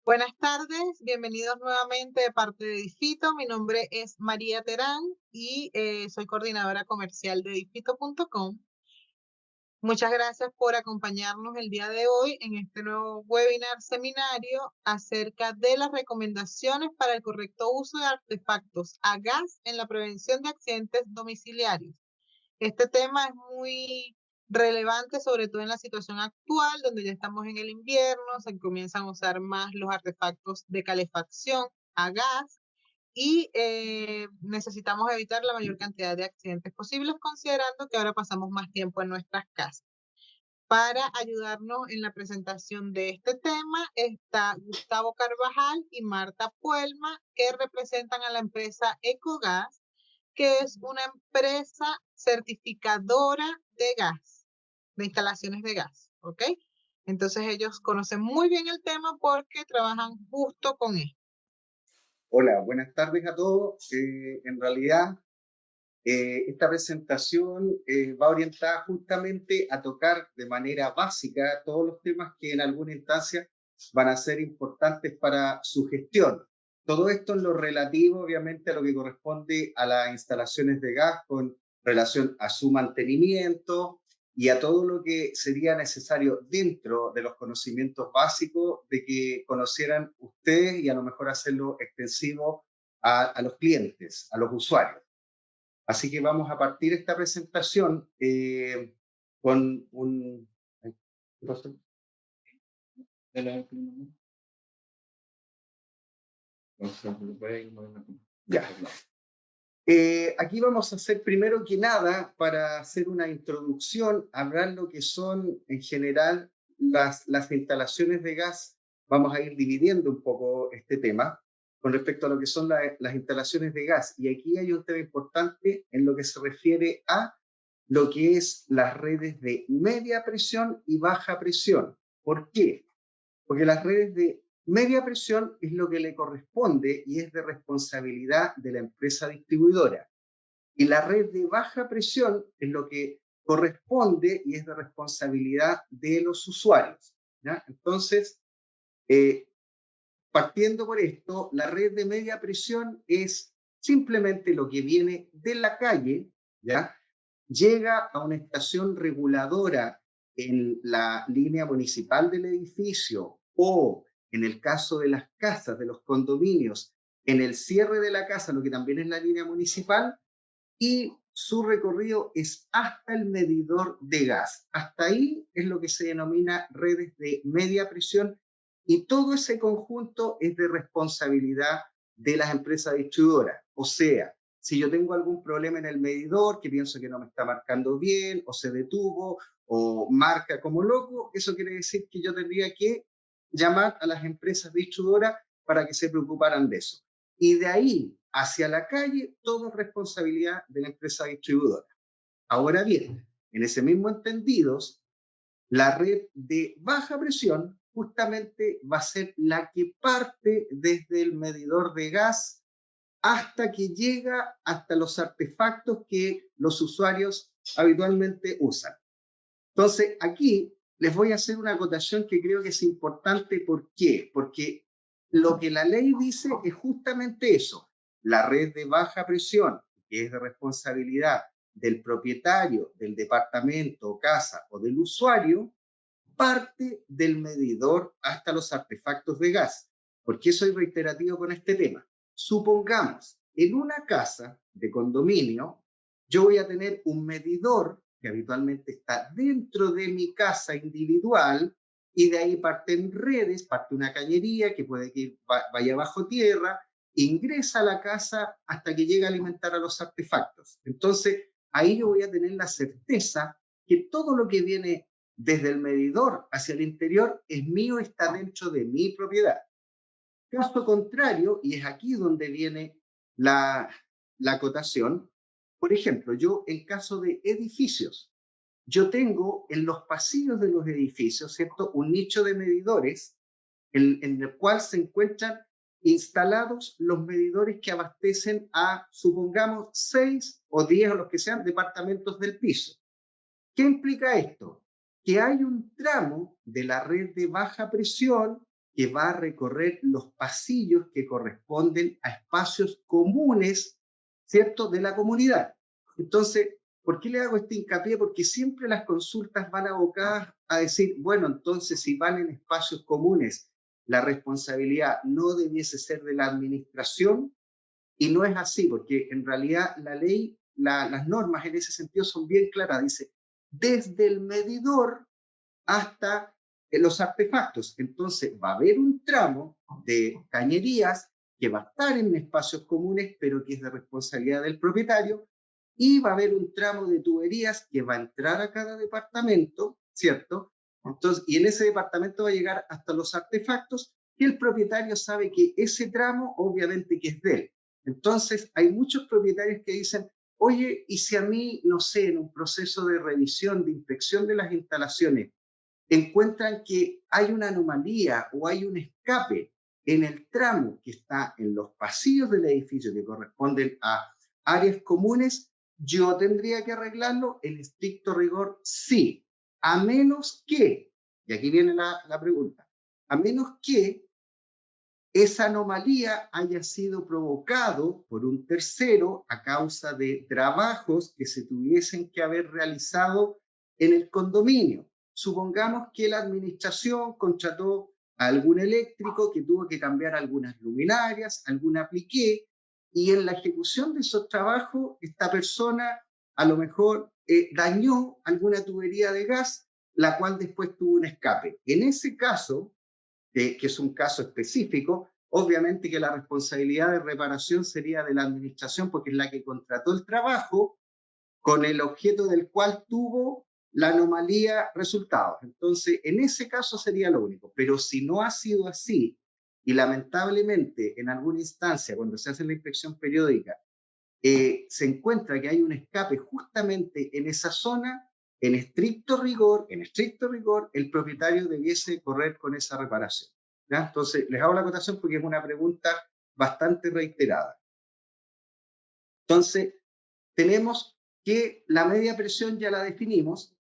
Buenas tardes, bienvenidos nuevamente de parte de Edifito. Mi nombre es María Terán y soy coordinadora comercial de edifito.com. Muchas gracias por acompañarnos el día de hoy en este nuevo webinar seminario acerca de las recomendaciones para el correcto uso de artefactos a gas en la prevención de accidentes domiciliarios. Este tema es muy relevante, sobre todo en la situación actual, donde ya estamos en el invierno, se comienzan a usar más los artefactos de calefacción a gas y necesitamos evitar la mayor cantidad de accidentes posibles, considerando que ahora pasamos más tiempo en nuestras casas. Para ayudarnos en la presentación de este tema está Gustavo Carvajal y Marta Puelma, que representan a la empresa Ecogas, que es una empresa certificadora de gas, de instalaciones de gas, ¿ok? Entonces ellos conocen muy bien el tema porque trabajan justo con esto. Hola, buenas tardes a todos. En realidad, esta presentación va orientada justamente a tocar de manera básica todos los temas que en alguna instancia van a ser importantes para su gestión. Todo esto en lo relativo, obviamente, a lo que corresponde a las instalaciones de gas con relación a su mantenimiento y a todo lo que sería necesario dentro de los conocimientos básicos de que conocieran ustedes y a lo mejor hacerlo extensivo a los clientes, a los usuarios. Así que vamos a partir esta presentación con un... ¿Qué pasó? Ya. Aquí vamos a hacer primero que nada, para hacer una introducción, hablar lo que son en general las instalaciones de gas. Vamos a ir dividiendo un poco este tema con respecto a lo que son las instalaciones de gas. Y aquí hay un tema importante en lo que se refiere a lo que es las redes de media presión y baja presión. ¿Por qué? Porque las redes de media presión es lo que le corresponde y es de responsabilidad de la empresa distribuidora. Y la red de baja presión es lo que corresponde y es de responsabilidad de los usuarios, ¿ya? Entonces, eh, partiendo por esto, la red de media presión es simplemente lo que viene de la calle, ¿ya? Llega a una estación reguladora en la línea municipal del edificio o en el caso de las casas, de los condominios, en el cierre de la casa, lo que también es la línea municipal, y su recorrido es hasta el medidor de gas. Hasta ahí es lo que se denomina redes de media presión y todo ese conjunto es de responsabilidad de las empresas distribuidoras. O sea, si yo tengo algún problema en el medidor, que pienso que no me está marcando bien, o se detuvo, o marca como loco, eso quiere decir que yo tendría que llamar a las empresas distribuidoras para que se preocuparan de eso. Y de ahí hacia la calle, todo es responsabilidad de la empresa distribuidora. Ahora bien, en ese mismo entendidos, la red de baja presión justamente va a ser la que parte desde el medidor de gas hasta que llega hasta los artefactos que los usuarios habitualmente usan. Entonces, aquí les voy a hacer una acotación que creo que es importante. ¿Por qué? Porque lo que la ley dice es justamente eso. La red de baja presión, que es de responsabilidad del propietario, del departamento, casa o del usuario, parte del medidor hasta los artefactos de gas. ¿Por qué soy reiterativo con este tema? Supongamos, en una casa de condominio, yo voy a tener un medidor que habitualmente está dentro de mi casa individual y de ahí parten redes, parte una cañería que puede que vaya bajo tierra, ingresa a la casa hasta que llega a alimentar a los artefactos. Entonces, ahí yo voy a tener la certeza que todo lo que viene desde el medidor hacia el interior es mío, está dentro de mi propiedad. Caso contrario, y es aquí donde viene la acotación, por ejemplo, yo en caso de edificios, yo tengo en los pasillos de los edificios, ¿cierto?, un nicho de medidores en el cual se encuentran instalados los medidores que abastecen a, supongamos, 6 o 10 o los que sean departamentos del piso. ¿Qué implica esto? Que hay un tramo de la red de baja presión que va a recorrer los pasillos que corresponden a espacios comunes, ¿cierto?, de la comunidad. Entonces, ¿por qué le hago este hincapié? Porque siempre las consultas van abocadas a decir, bueno, entonces si van en espacios comunes, la responsabilidad no debiese ser de la administración, y no es así, porque en realidad la ley, las normas en ese sentido son bien claras. Dice, desde el medidor hasta los artefactos. Entonces va a haber un tramo de cañerías que va a estar en espacios comunes, pero que es de responsabilidad del propietario, y va a haber un tramo de tuberías que va a entrar a cada departamento, ¿cierto? Entonces, y en ese departamento va a llegar hasta los artefactos, y el propietario sabe que ese tramo obviamente que es de él. Entonces, hay muchos propietarios que dicen, oye, y si a mí, no sé, en un proceso de revisión, de inspección de las instalaciones, encuentran que hay una anomalía o hay un escape en el tramo que está en los pasillos del edificio que corresponden a áreas comunes, yo tendría que arreglarlo en estricto rigor, sí, a menos que, y aquí viene la pregunta, a menos que esa anomalía haya sido provocado por un tercero a causa de trabajos que se tuviesen que haber realizado en el condominio. Supongamos que la administración contrató a algún eléctrico que tuvo que cambiar algunas luminarias, algún apliqué, y en la ejecución de esos trabajos esta persona a lo mejor dañó alguna tubería de gas, la cual después tuvo un escape. En ese caso, que es un caso específico, obviamente que la responsabilidad de reparación sería de la administración porque es la que contrató el trabajo con el objeto del cual tuvo la anomalía resultados. Entonces, en ese caso sería lo único. Pero si no ha sido así, y lamentablemente en alguna instancia, cuando se hace la inspección periódica, se encuentra que hay un escape justamente en esa zona, en estricto rigor, el propietario debiese correr con esa reparación. ¿Ya? Entonces, les hago la acotación porque es una pregunta bastante reiterada. Entonces, tenemos que la media presión ya la definimos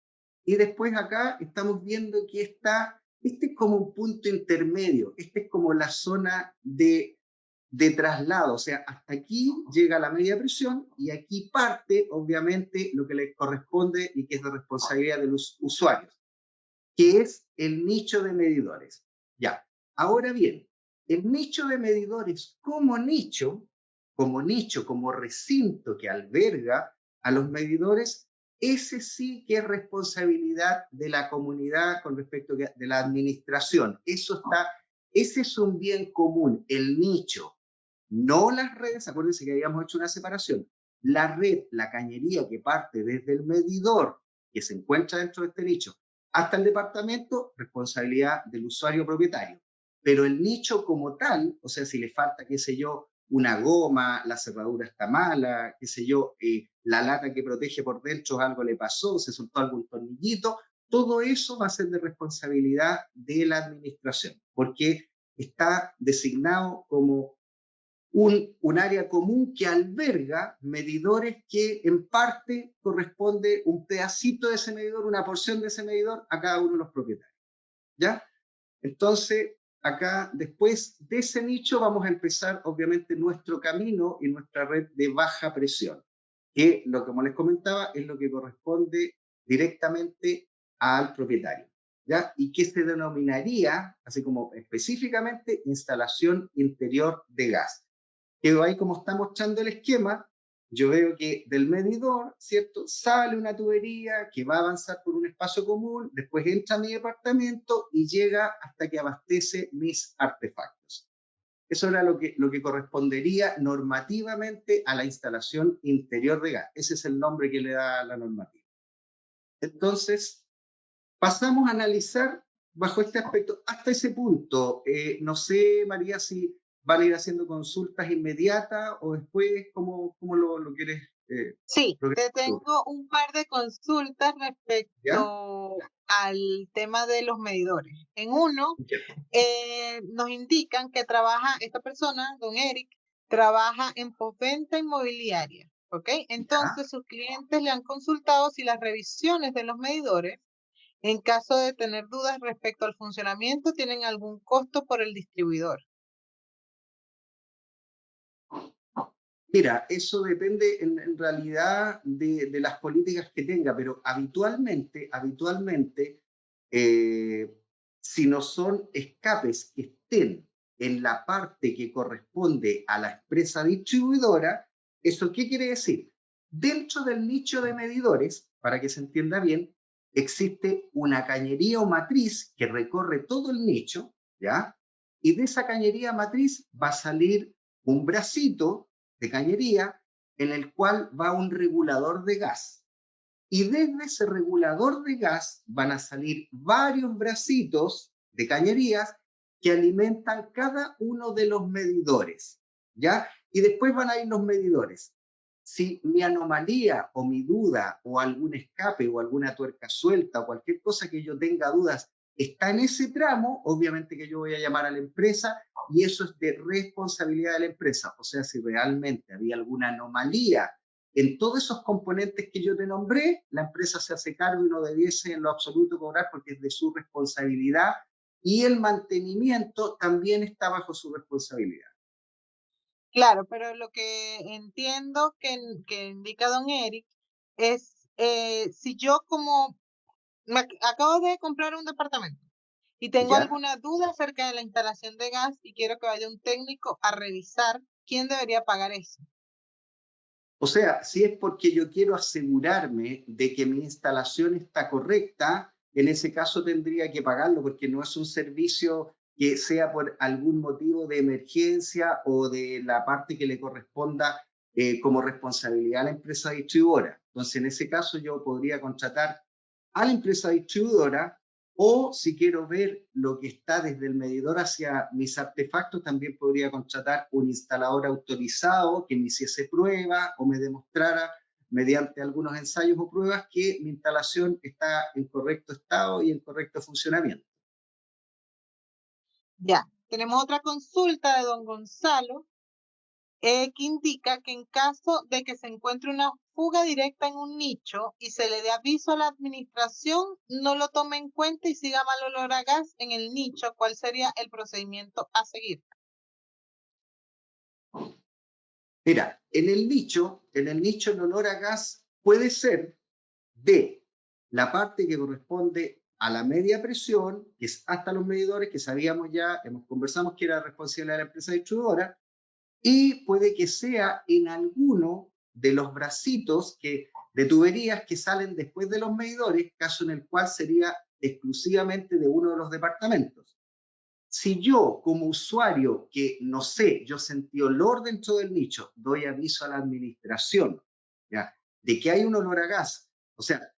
y después acá estamos viendo que este es como un punto intermedio, este es como la zona de traslado, o sea, hasta aquí llega la media presión y aquí parte, obviamente, lo que le corresponde y que es de responsabilidad de los usuarios, que es el nicho de medidores. Ya, ahora bien, el nicho de medidores como nicho, como recinto que alberga a los medidores, ese sí que es responsabilidad de la comunidad con respecto de la administración. Ese es un bien común, el nicho. No las redes, acuérdense que habíamos hecho una separación. La red, la cañería que parte desde el medidor que se encuentra dentro de este nicho hasta el departamento, responsabilidad del usuario propietario. Pero el nicho como tal, o sea, si le falta, qué sé yo, una goma, la cerradura está mala, qué sé yo, la lata que protege por dentro algo le pasó, se soltó algún tornillito, todo eso va a ser de responsabilidad de la administración, porque está designado como un área común que alberga medidores que en parte corresponde un pedacito de ese medidor, una porción de ese medidor a cada uno de los propietarios. ¿Ya? Entonces, acá después de ese nicho vamos a empezar obviamente nuestro camino y nuestra red de baja presión, que lo que como les comentaba es lo que corresponde directamente al propietario. ¿Ya? Y que se denominaría, así como específicamente, instalación interior de gas. Quedo ahí como está mostrando el esquema, yo veo que del medidor, ¿cierto? Sale una tubería que va a avanzar por un espacio común, después entra a mi departamento y llega hasta que abastece mis artefactos. Eso era lo que correspondería normativamente a la instalación interior de gas. Ese es el nombre que le da la normativa. Entonces, pasamos a analizar bajo este aspecto hasta ese punto. No sé, María, si van a ir haciendo consultas inmediatas o después, ¿cómo lo quieres Sí, te progresar tú? tengo un par de consultas ¿Ya? respecto al tema de los medidores. En uno, Ya. nos indican que trabaja, esta persona, don Eric, trabaja en postventa inmobiliaria, ¿ok? ¿Ya? Entonces sus clientes le han consultado si las revisiones de los medidores En caso de tener dudas respecto al funcionamiento, ¿tienen algún costo por el distribuidor? Mira, eso depende en realidad de las políticas que tenga, pero habitualmente, eh, si no son escapes que estén en la parte que corresponde a la empresa distribuidora, ¿eso qué quiere decir? Dentro del nicho de medidores, para que se entienda bien, existe una cañería o matriz que recorre todo el nicho, ¿ya? Y de esa cañería matriz va a salir un bracito de cañería en el cual va un regulador de gas. Y desde ese regulador de gas van a salir varios bracitos de cañerías que alimentan cada uno de los medidores, ¿ya? Y después van a ir los medidores. Si mi anomalía o mi duda o algún escape o alguna tuerca suelta o cualquier cosa que yo tenga dudas está en ese tramo, obviamente que yo voy a llamar a la empresa y eso es de responsabilidad de la empresa. O sea, si realmente había alguna anomalía en todos esos componentes que yo te nombré, la empresa se hace cargo y no debiese en lo absoluto cobrar porque es de su responsabilidad y el mantenimiento también está bajo su responsabilidad. Claro, pero lo que entiendo que indica don Eric es si yo como acabo de comprar un departamento y tengo ¿Ya? alguna duda acerca de la instalación de gas y quiero que vaya un técnico a revisar, ¿quién debería pagar eso? O sea, si es porque yo quiero asegurarme de que mi instalación está correcta, en ese caso tendría que pagarlo porque no es un servicio que sea por algún motivo de emergencia o de la parte que le corresponda como responsabilidad a la empresa distribuidora. Entonces, en ese caso yo podría contratar a la empresa distribuidora o si quiero ver lo que está desde el medidor hacia mis artefactos, también podría contratar un instalador autorizado que me hiciese prueba o me demostrara mediante algunos ensayos o pruebas que mi instalación está en correcto estado y en correcto funcionamiento. Ya, tenemos otra consulta de don Gonzalo que indica que en caso de que se encuentre una fuga directa en un nicho y se le dé aviso a la administración, no lo tome en cuenta y siga mal olor a gas en el nicho, ¿cuál sería el procedimiento a seguir? Mira, en el nicho el olor a gas puede ser de la parte que corresponde a la media presión, que es hasta los medidores, que sabíamos ya, conversamos que era responsabilidad de la empresa distribuidora, y puede que sea en alguno de los bracitos de tuberías que salen después de los medidores, caso en el cual sería exclusivamente de uno de los departamentos. Si yo, como usuario, que no sé, yo sentí olor dentro del nicho, doy aviso a la administración, ¿ya? De que hay un olor a gas. O sea,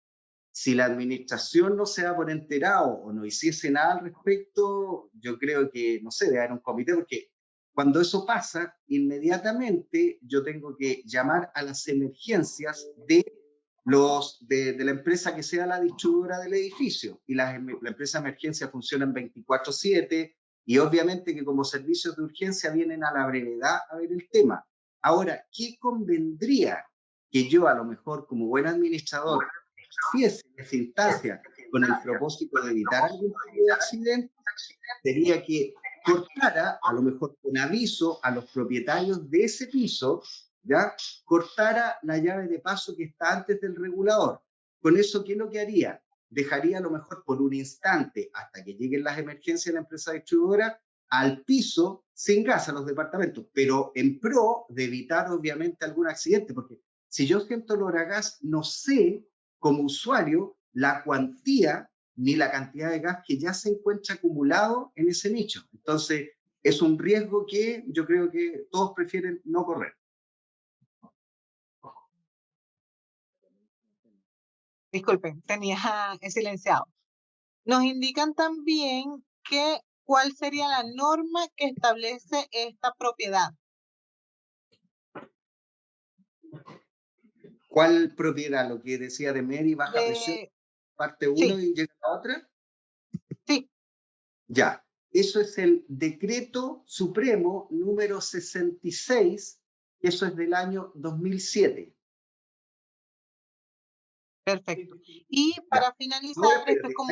si la administración no se da por enterado o no hiciese nada al respecto, yo creo que, no sé, debe haber un comité, porque cuando eso pasa, inmediatamente yo tengo que llamar a las emergencias de la empresa que sea la distribuidora del edificio. Y la empresa de emergencia funciona en 24/7 y obviamente que como servicios de urgencia vienen a la brevedad a ver el tema. Ahora, ¿qué convendría que yo a lo mejor como buen administrador hiciese esa instancia con el propósito de evitar algún tipo de accidente? Sería que cortara, a lo mejor con aviso a los propietarios de ese piso, ¿ya? Cortara la llave de paso que está antes del regulador. Con eso, ¿qué es lo que haría? Dejaría a lo mejor por un instante, hasta que lleguen las emergencias de la empresa distribuidora, al piso sin gas a los departamentos, pero en pro de evitar obviamente algún accidente, porque si yo siento olor a gas, no sé como usuario la cuantía ni la cantidad de gas que ya se encuentra acumulado en ese nicho. Entonces, es un riesgo que yo creo que todos prefieren no correr. Disculpen, tenía silenciado. Nos indican también que cuál sería la norma que establece esta propiedad. ¿Cuál propiedad? Lo que decía de media y baja presión, parte uno Sí, y llega a la otra. sí, Ya, eso es el decreto supremo número 66, eso es del año 2007. Perfecto. Y Ya. para Ahora, finalizar, esto es espérate, como...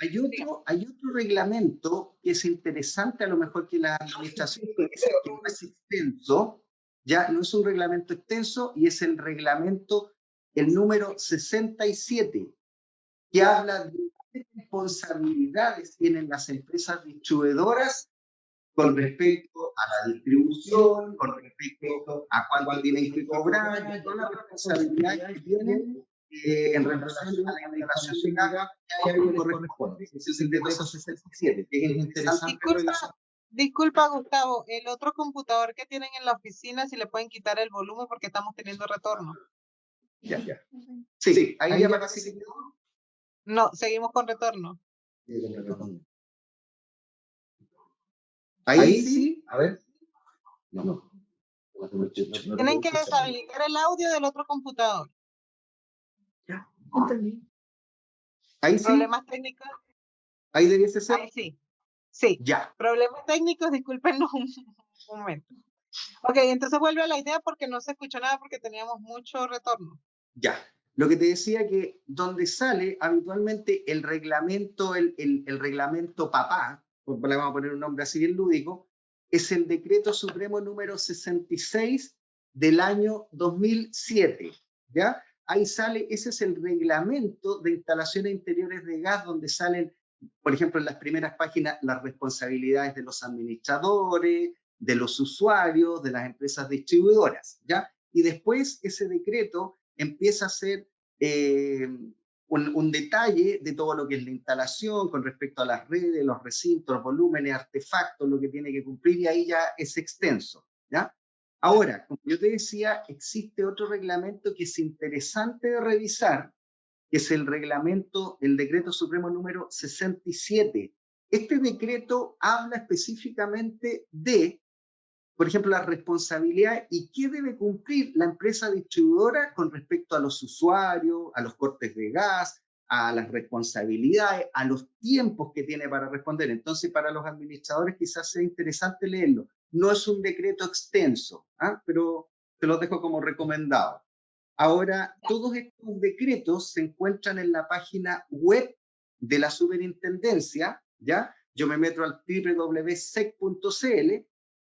Dígame. hay otro reglamento que es interesante a lo mejor que la administración, porque ese que no es extenso, ya no es un reglamento extenso, y es el reglamento, el número 67, que habla de qué responsabilidades tienen las empresas distribuidoras con respecto a la distribución, con respecto a cuánto tienen que cobrar, y todas las responsabilidades que tienen en relación a la instalación de gas que a ellos les corresponde. Es el decreto 67, que es interesante Disculpa, revisar. disculpa, Gustavo, el otro computador que tienen en la oficina, si le pueden quitar el volumen porque estamos teniendo retorno. Ya. Sí, ahí ya parece que No, seguimos con retorno. ahí sí, a ver. No. Tienen que deshabilitar el audio del otro computador. Ya, entendí. Ahí sí, Problemas técnicos. ahí debiese ser. Ahí sí. Sí. Ya. Problemas técnicos, discúlpenos un momento. Ok, entonces vuelve a la idea porque no se escuchó nada porque teníamos mucho retorno. Ya. Lo que te decía que donde sale habitualmente el reglamento, el reglamento papá, le vamos a poner un nombre así bien lúdico, es el decreto supremo número 66 del año 2007, ¿ya? Ahí sale, ese es el reglamento de instalaciones interiores de gas donde salen, por ejemplo, en las primeras páginas, las responsabilidades de los administradores, de los usuarios, de las empresas distribuidoras, ¿ya? Y después ese decreto empieza a ser un detalle de todo lo que es la instalación con respecto a las redes, los recintos, los volúmenes, artefactos, lo que tiene que cumplir, y ahí ya es extenso, ¿ya? Ahora, como yo te decía, existe otro reglamento que es interesante de revisar, que es el reglamento, el decreto supremo número 67. Este decreto habla específicamente de, por ejemplo, la responsabilidad y qué debe cumplir la empresa distribuidora con respecto a los usuarios, a los cortes de gas, a las responsabilidades, a los tiempos que tiene para responder. Entonces, para los administradores quizás sea interesante leerlo. No es un decreto extenso, pero te lo dejo como recomendado. Ahora, todos estos decretos se encuentran en la página web de la superintendencia, ¿ya? Yo me meto al www.sec.cl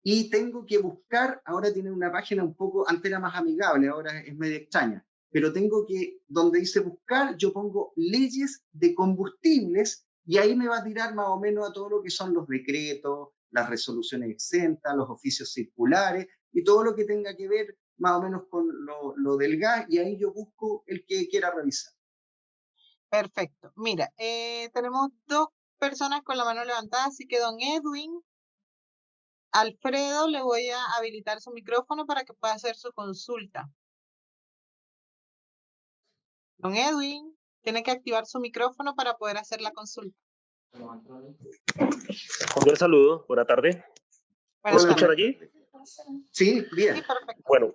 y tengo que buscar, ahora tiene una página un poco, antes era más amigable, ahora es medio extraña, pero tengo que, donde dice buscar, yo pongo leyes de combustibles y ahí me va a tirar más o menos a todo lo que son los decretos, las resoluciones exentas, los oficios circulares y todo lo que tenga que ver más o menos con lo del gas, y ahí yo busco el que quiera revisar. Perfecto. Mira, tenemos dos personas con la mano levantada, así que don Edwin, Alfredo, le voy a habilitar su micrófono para que pueda hacer su consulta. Don Edwin, tiene que activar su micrófono para poder hacer la consulta. Cordial saludo, buena tarde. ¿Me escuchan allí? Sí, bien. Sí, perfecto. Bueno,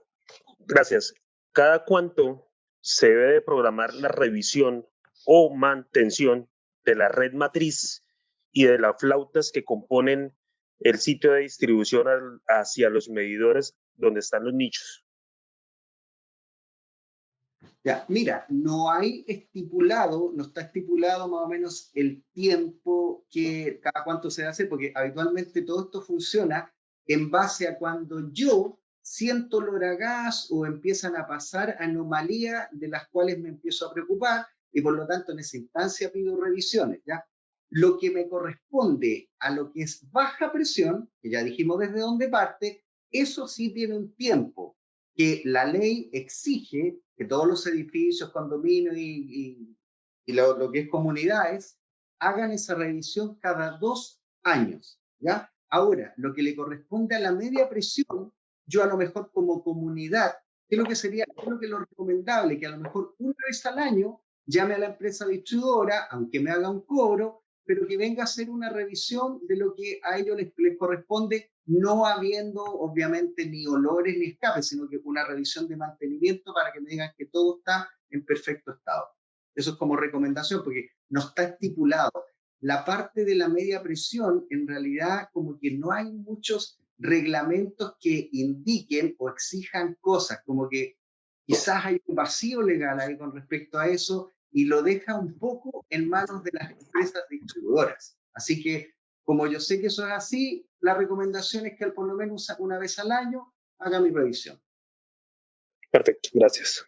gracias. ¿Cada cuánto se debe de programar la revisión o mantención de la red matriz y de las flautas que componen el sitio de distribución hacia los medidores donde están los nichos? Ya, mira, no hay estipulado, no está estipulado más o menos el tiempo que cada cuánto se hace, porque habitualmente todo esto funciona en base a cuando yo siento olor a gas o empiezan a pasar anomalías de las cuales me empiezo a preocupar, y por lo tanto en esa instancia pido revisiones, ¿ya? Lo que me corresponde a lo que es baja presión, que ya dijimos desde dónde parte, eso sí tiene un tiempo que la ley exige que todos los edificios, condominios y lo que es comunidades hagan esa revisión cada 2 años, ¿ya? Ahora, lo que le corresponde a la media presión, yo a lo mejor como comunidad, ¿qué es lo que sería, qué es lo que es lo recomendable? Que a lo mejor una vez al año llame a la empresa distribuidora, aunque me haga un cobro, pero que venga a hacer una revisión de lo que a ellos les corresponde, no habiendo obviamente ni olores ni escapes, sino que una revisión de mantenimiento para que me digan que todo está en perfecto estado. Eso es como recomendación, porque no está estipulado. La parte de la media presión, en realidad, como que no hay muchos reglamentos que indiquen o exijan cosas, como que Quizás hay un vacío legal ahí con respecto a eso y lo deja un poco en manos de las empresas distribuidoras. Así que, como yo sé que eso es así, la recomendación es que por lo menos una vez al año haga mi revisión. Perfecto, gracias.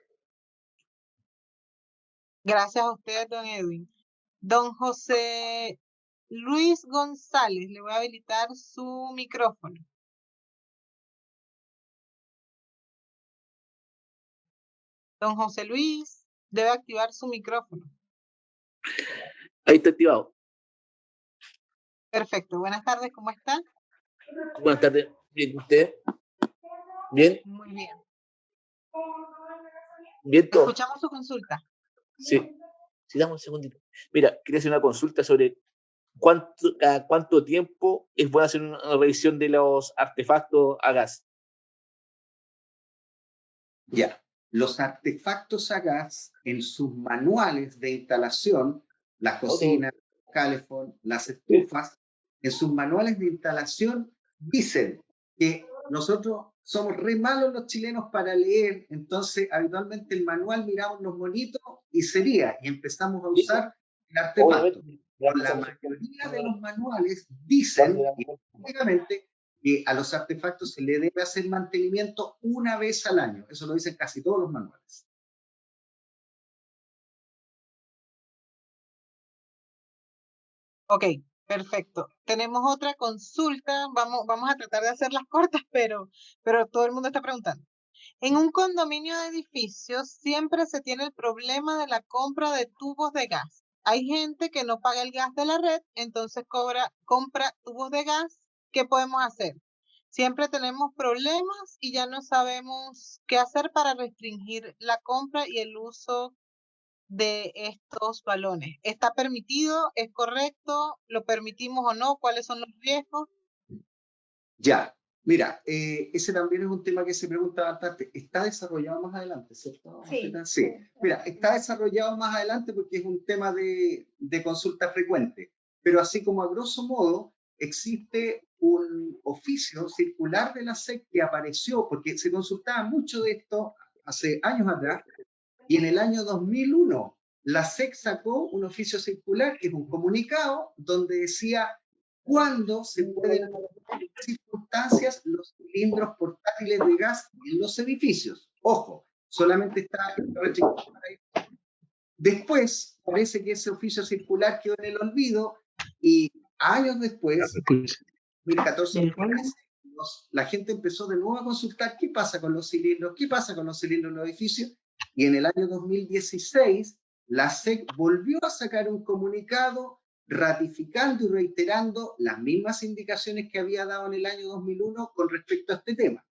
Gracias a usted, don Edwin. Don José Luis González, le voy a habilitar su micrófono. Don José Luis, debe activar su micrófono. Ahí está activado. Perfecto. Buenas tardes, ¿cómo está? Buenas tardes. Bien, ¿usted? ¿Bien? Muy bien. ¿Bien todo? Escuchamos su consulta. Sí. Sí, dame un segundito. Mira, quería hacer una consulta sobre cada cuánto tiempo es bueno hacer una revisión de los artefactos a gas. Ya, los artefactos a gas en sus manuales de instalación, las cocinas, calefón, las estufas, en sus manuales de instalación dicen que nosotros somos re malos los chilenos para leer, entonces habitualmente el manual miramos los monitos y sería, y empezamos a usar el artefacto. Por la mayoría de los manuales dicen, y prácticamente, que a los artefactos se le debe hacer mantenimiento una vez al año. Eso lo dicen casi todos los manuales. Ok, perfecto. Tenemos otra consulta. Vamos a tratar de hacerlas cortas, pero todo el mundo está preguntando. En un condominio de edificios siempre se tiene el problema de la compra de tubos de gas. Hay gente que no paga el gas de la red, entonces compra tubos de gas. ¿Qué podemos hacer? Siempre tenemos problemas y ya no sabemos qué hacer para restringir la compra y el uso de estos balones. ¿Está permitido? ¿Es correcto? ¿Lo permitimos o no? ¿Cuáles son los riesgos? Ya, mira, ese también es un tema que se pregunta bastante. Está desarrollado más adelante, ¿cierto? Sí. Sí. Mira, está desarrollado más adelante porque es un tema de consulta frecuente. Pero así como a grosso modo, existe un oficio circular de la SEC que apareció, porque se consultaba mucho de esto hace años atrás, y en el año 2001 la SEC sacó un oficio circular, que es un comunicado, donde decía cuándo se pueden circunstancias los cilindros portátiles de gas en los edificios. Ojo, solamente está registrado para. Después, parece que ese oficio circular quedó en el olvido y años después, 2014, 2015, la gente empezó de nuevo a consultar qué pasa con los cilindros, qué pasa con los cilindros en los edificios, y en el año 2016 la SEC volvió a sacar un comunicado ratificando y reiterando las mismas indicaciones que había dado en el año 2001 con respecto a este tema.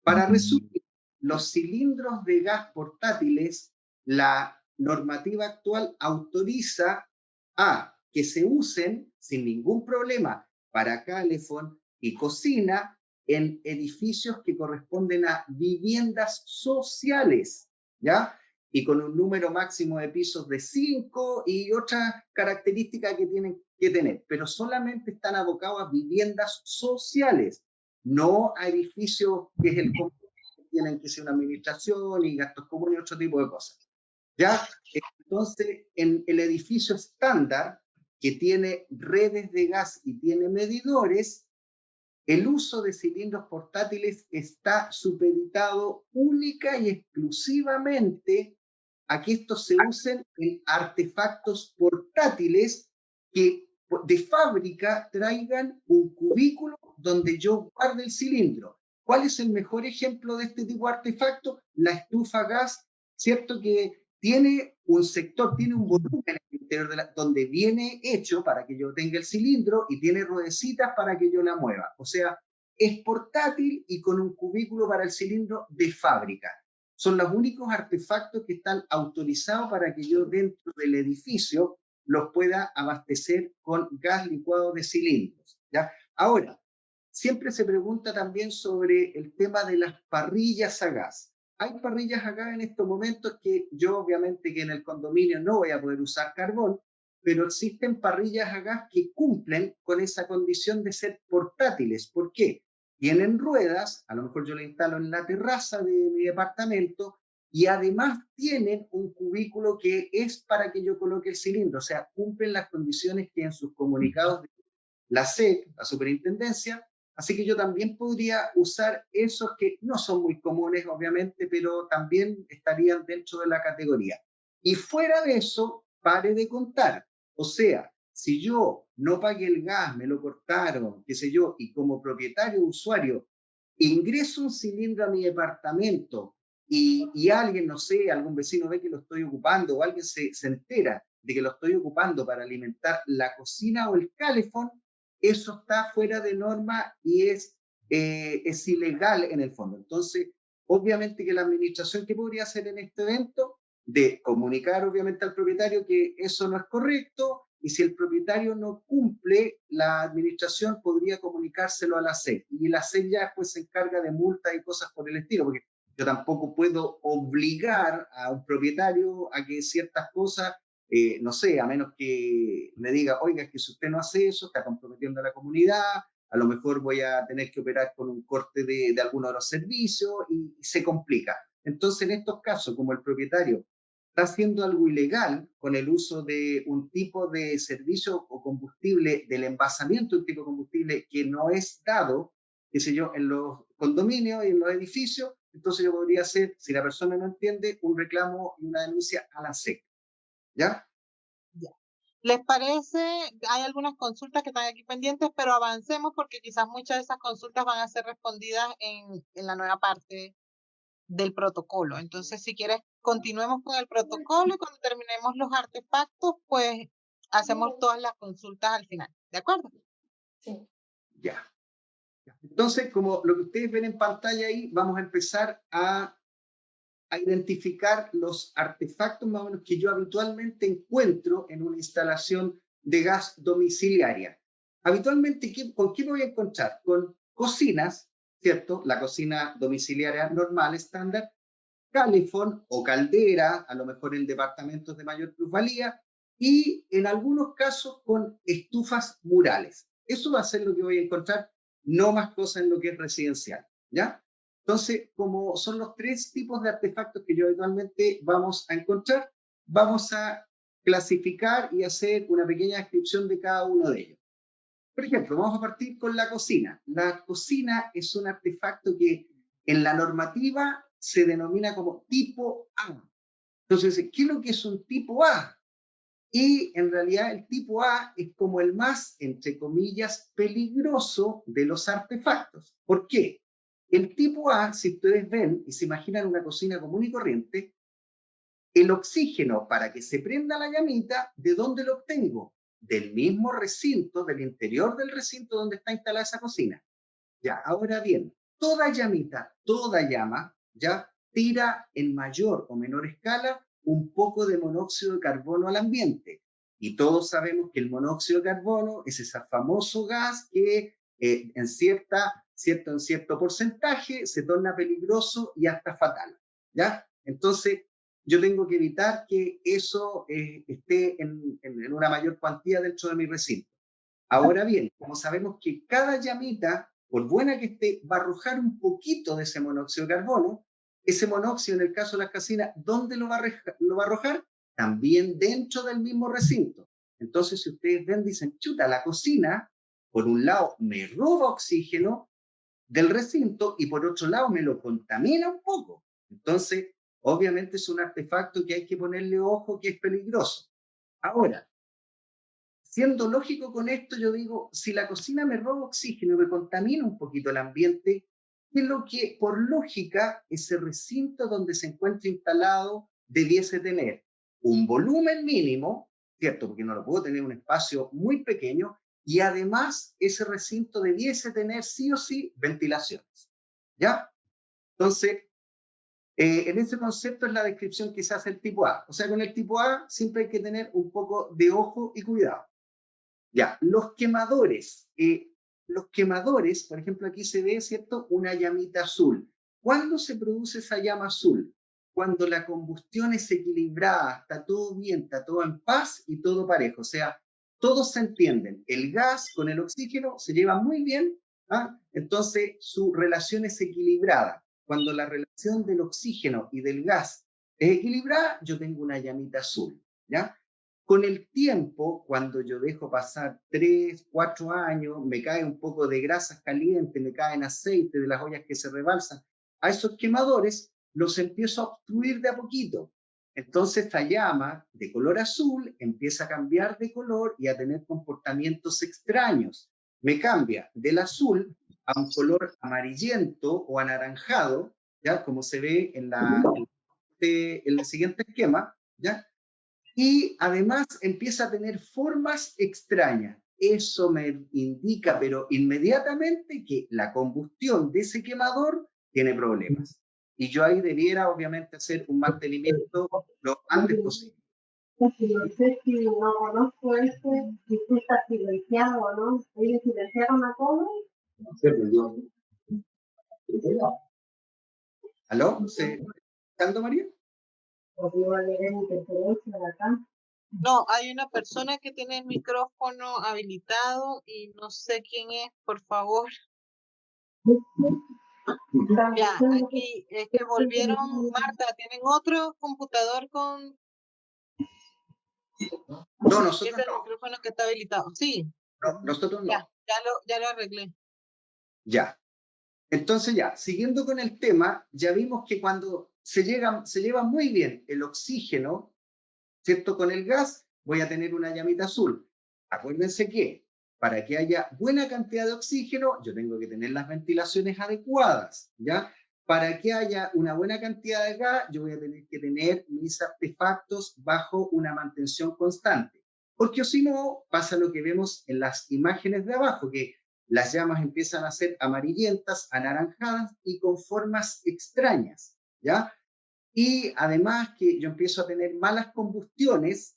Para resumir, los cilindros de gas portátiles, la normativa actual autoriza a que se usen sin ningún problema para calefón y cocina en edificios que corresponden a viviendas sociales, ¿ya? Y con un número máximo de pisos de 5 y otras características que tienen que tener, pero solamente están abocados a viviendas sociales, no a edificios que es el común, que tienen que ser una administración y gastos comunes y otro tipo de cosas. ¿Ya? Entonces, en el edificio estándar, que tiene redes de gas y tiene medidores, el uso de cilindros portátiles está supeditado única y exclusivamente a que estos se usen en artefactos portátiles que de fábrica traigan un cubículo donde yo guarde el cilindro. ¿Cuál es el mejor ejemplo de este tipo de artefacto? La estufa gas, ¿cierto? Que tiene un sector, tiene un volumen en el interior donde viene hecho para que yo tenga el cilindro y tiene ruedecitas para que yo la mueva. O sea, es portátil y con un cubículo para el cilindro de fábrica. Son los únicos artefactos que están autorizados para que yo dentro del edificio los pueda abastecer con gas licuado de cilindros, ¿ya? Ahora, siempre se pregunta también sobre el tema de las parrillas a gas. Hay parrillas a gas en estos momentos que yo obviamente que en el condominio no voy a poder usar carbón, pero existen parrillas a gas que cumplen con esa condición de ser portátiles. ¿Por qué? Tienen ruedas, a lo mejor yo la instalo en la terraza de mi departamento y además tienen un cubículo que es para que yo coloque el cilindro, o sea, cumplen las condiciones que en sus comunicados de la SEC, la superintendencia, así que yo también podría usar esos que no son muy comunes, obviamente, pero también estarían dentro de la categoría. Y fuera de eso, pare de contar. O sea, si yo no pagué el gas, me lo cortaron, qué sé yo, y como propietario usuario ingreso un cilindro a mi departamento y alguien, no sé, algún vecino ve que lo estoy ocupando o alguien se entera de que lo estoy ocupando para alimentar la cocina o el calefón, eso está fuera de norma y es ilegal en el fondo. Entonces, obviamente que la administración, ¿qué podría hacer en este evento? De comunicar obviamente al propietario que eso no es correcto, y si el propietario no cumple, la administración podría comunicárselo a la SEC, y la SEC ya después se encarga de multas y cosas por el estilo, porque yo tampoco puedo obligar a un propietario a que ciertas cosas, no sé, a menos que me diga, oiga, es que si usted no hace eso, está comprometiendo a la comunidad, a lo mejor voy a tener que operar con un corte de algunos de los servicios y se complica. Entonces, en estos casos, como el propietario está haciendo algo ilegal con el uso de un tipo de servicio o combustible, del envasamiento de un tipo de combustible que no es dado, qué sé yo, en los condominios y en los edificios, entonces yo podría hacer, si la persona no entiende, un reclamo y una denuncia a la SEC. ¿Ya? Ya. ¿Les parece? Hay algunas consultas que están aquí pendientes, pero avancemos porque quizás muchas de esas consultas van a ser respondidas en la nueva parte del protocolo. Entonces, si quieres, continuemos con el protocolo y cuando terminemos los artefactos, pues hacemos todas las consultas al final. ¿De acuerdo? Sí. Ya. Entonces, como lo que ustedes ven en pantalla ahí, vamos a empezar a identificar los artefactos más o menos que yo habitualmente encuentro en una instalación de gas domiciliaria. Habitualmente, ¿con qué me voy a encontrar? Con cocinas, ¿cierto? La cocina domiciliaria normal, estándar, calefón o caldera, a lo mejor en departamentos de mayor plusvalía, y en algunos casos con estufas murales. Eso va a ser lo que voy a encontrar, no más cosas en lo que es residencial, ¿ya? Entonces, como son los tres tipos de artefactos que yo habitualmente vamos a encontrar, vamos a clasificar y hacer una pequeña descripción de cada uno de ellos. Por ejemplo, vamos a partir con la cocina. La cocina es un artefacto que en la normativa se denomina como tipo A. Entonces, ¿qué es lo que es un tipo A? Y en realidad el tipo A es como el más, entre comillas, peligroso de los artefactos. ¿Por qué? El tipo A, si ustedes ven y se imaginan una cocina común y corriente, el oxígeno para que se prenda la llamita, ¿de dónde lo obtengo? Del mismo recinto, del interior del recinto donde está instalada esa cocina. Ya, ahora bien, toda llamita, toda llama, ya tira en mayor o menor escala un poco de monóxido de carbono al ambiente. Y todos sabemos que el monóxido de carbono es ese famoso gas que en cierto porcentaje se torna peligroso y hasta fatal. ¿Ya? Entonces, yo tengo que evitar que eso esté en una mayor cuantía dentro de mi recinto. Ahora bien, como sabemos que cada llamita, por buena que esté, va a arrojar un poquito de ese monóxido de carbono, ese monóxido, en el caso de las cocinas, ¿dónde lo va a arrojar? También dentro del mismo recinto. Entonces, si ustedes ven, dicen, chuta, la cocina, por un lado, me roba oxígeno del recinto y por otro lado, me lo contamina un poco. Entonces, obviamente es un artefacto que hay que ponerle ojo, que es peligroso. Ahora, siendo lógico con esto, yo digo, si la cocina me roba oxígeno y me contamina un poquito el ambiente, ¿qué es lo que, por lógica, ese recinto donde se encuentra instalado debiese tener? Un volumen mínimo, ¿cierto? Porque no lo puedo tener en un espacio muy pequeño, y además ese recinto debiese tener sí o sí ventilaciones, ¿ya? Entonces, en ese concepto es la descripción que se hace el tipo A. O sea, con el tipo A siempre hay que tener un poco de ojo y cuidado. Ya, los quemadores, por ejemplo, aquí se ve, ¿cierto?, una llamita azul. ¿Cuándo se produce esa llama azul? Cuando la combustión es equilibrada, está todo bien, está todo en paz y todo parejo. O sea, todos se entienden. El gas con el oxígeno se lleva muy bien, ¿ah? Entonces su relación es equilibrada. Cuando la relación del oxígeno y del gas es equilibrada, yo tengo una llamita azul, ¿ya? Con el tiempo, cuando yo dejo pasar 3, 4 años, me cae un poco de grasas calientes, me caen aceite de las ollas que se rebalsan, a esos quemadores los empiezo a obstruir de a poquito. Entonces esta llama de color azul empieza a cambiar de color y a tener comportamientos extraños. Me cambia del azul a un color amarillento o anaranjado, ¿ya? Como se ve en el siguiente esquema, ¿ya? Y además empieza a tener formas extrañas. Eso me indica, pero inmediatamente, que la combustión de ese quemador tiene problemas. Y yo ahí debiera, obviamente, hacer un mantenimiento lo antes posible. No sé si no conozco si está silenciado o no. ¿Ellos silenciaron a todos? ¿Aló? ¿Se está escuchando, María? No, hay una persona que tiene el micrófono habilitado y no sé quién es, por favor. Ya, aquí es que volvieron, Marta, ¿tienen otro computador con No, nosotros ese no. micrófono que está habilitado? Sí. No, nosotros no. Ya lo arreglé. Ya. Entonces ya, siguiendo con el tema, ya vimos que cuando se lleva muy bien el oxígeno, ¿cierto? Con el gas, voy a tener una llamita azul. Acuérdense que para que haya buena cantidad de oxígeno, yo tengo que tener las ventilaciones adecuadas, ¿ya? Para que haya una buena cantidad de gas, yo voy a tener que tener mis artefactos bajo una mantención constante. Porque si no, pasa lo que vemos en las imágenes de abajo, que las llamas empiezan a ser amarillentas, anaranjadas y con formas extrañas, ¿ya? Y además que yo empiezo a tener malas combustiones.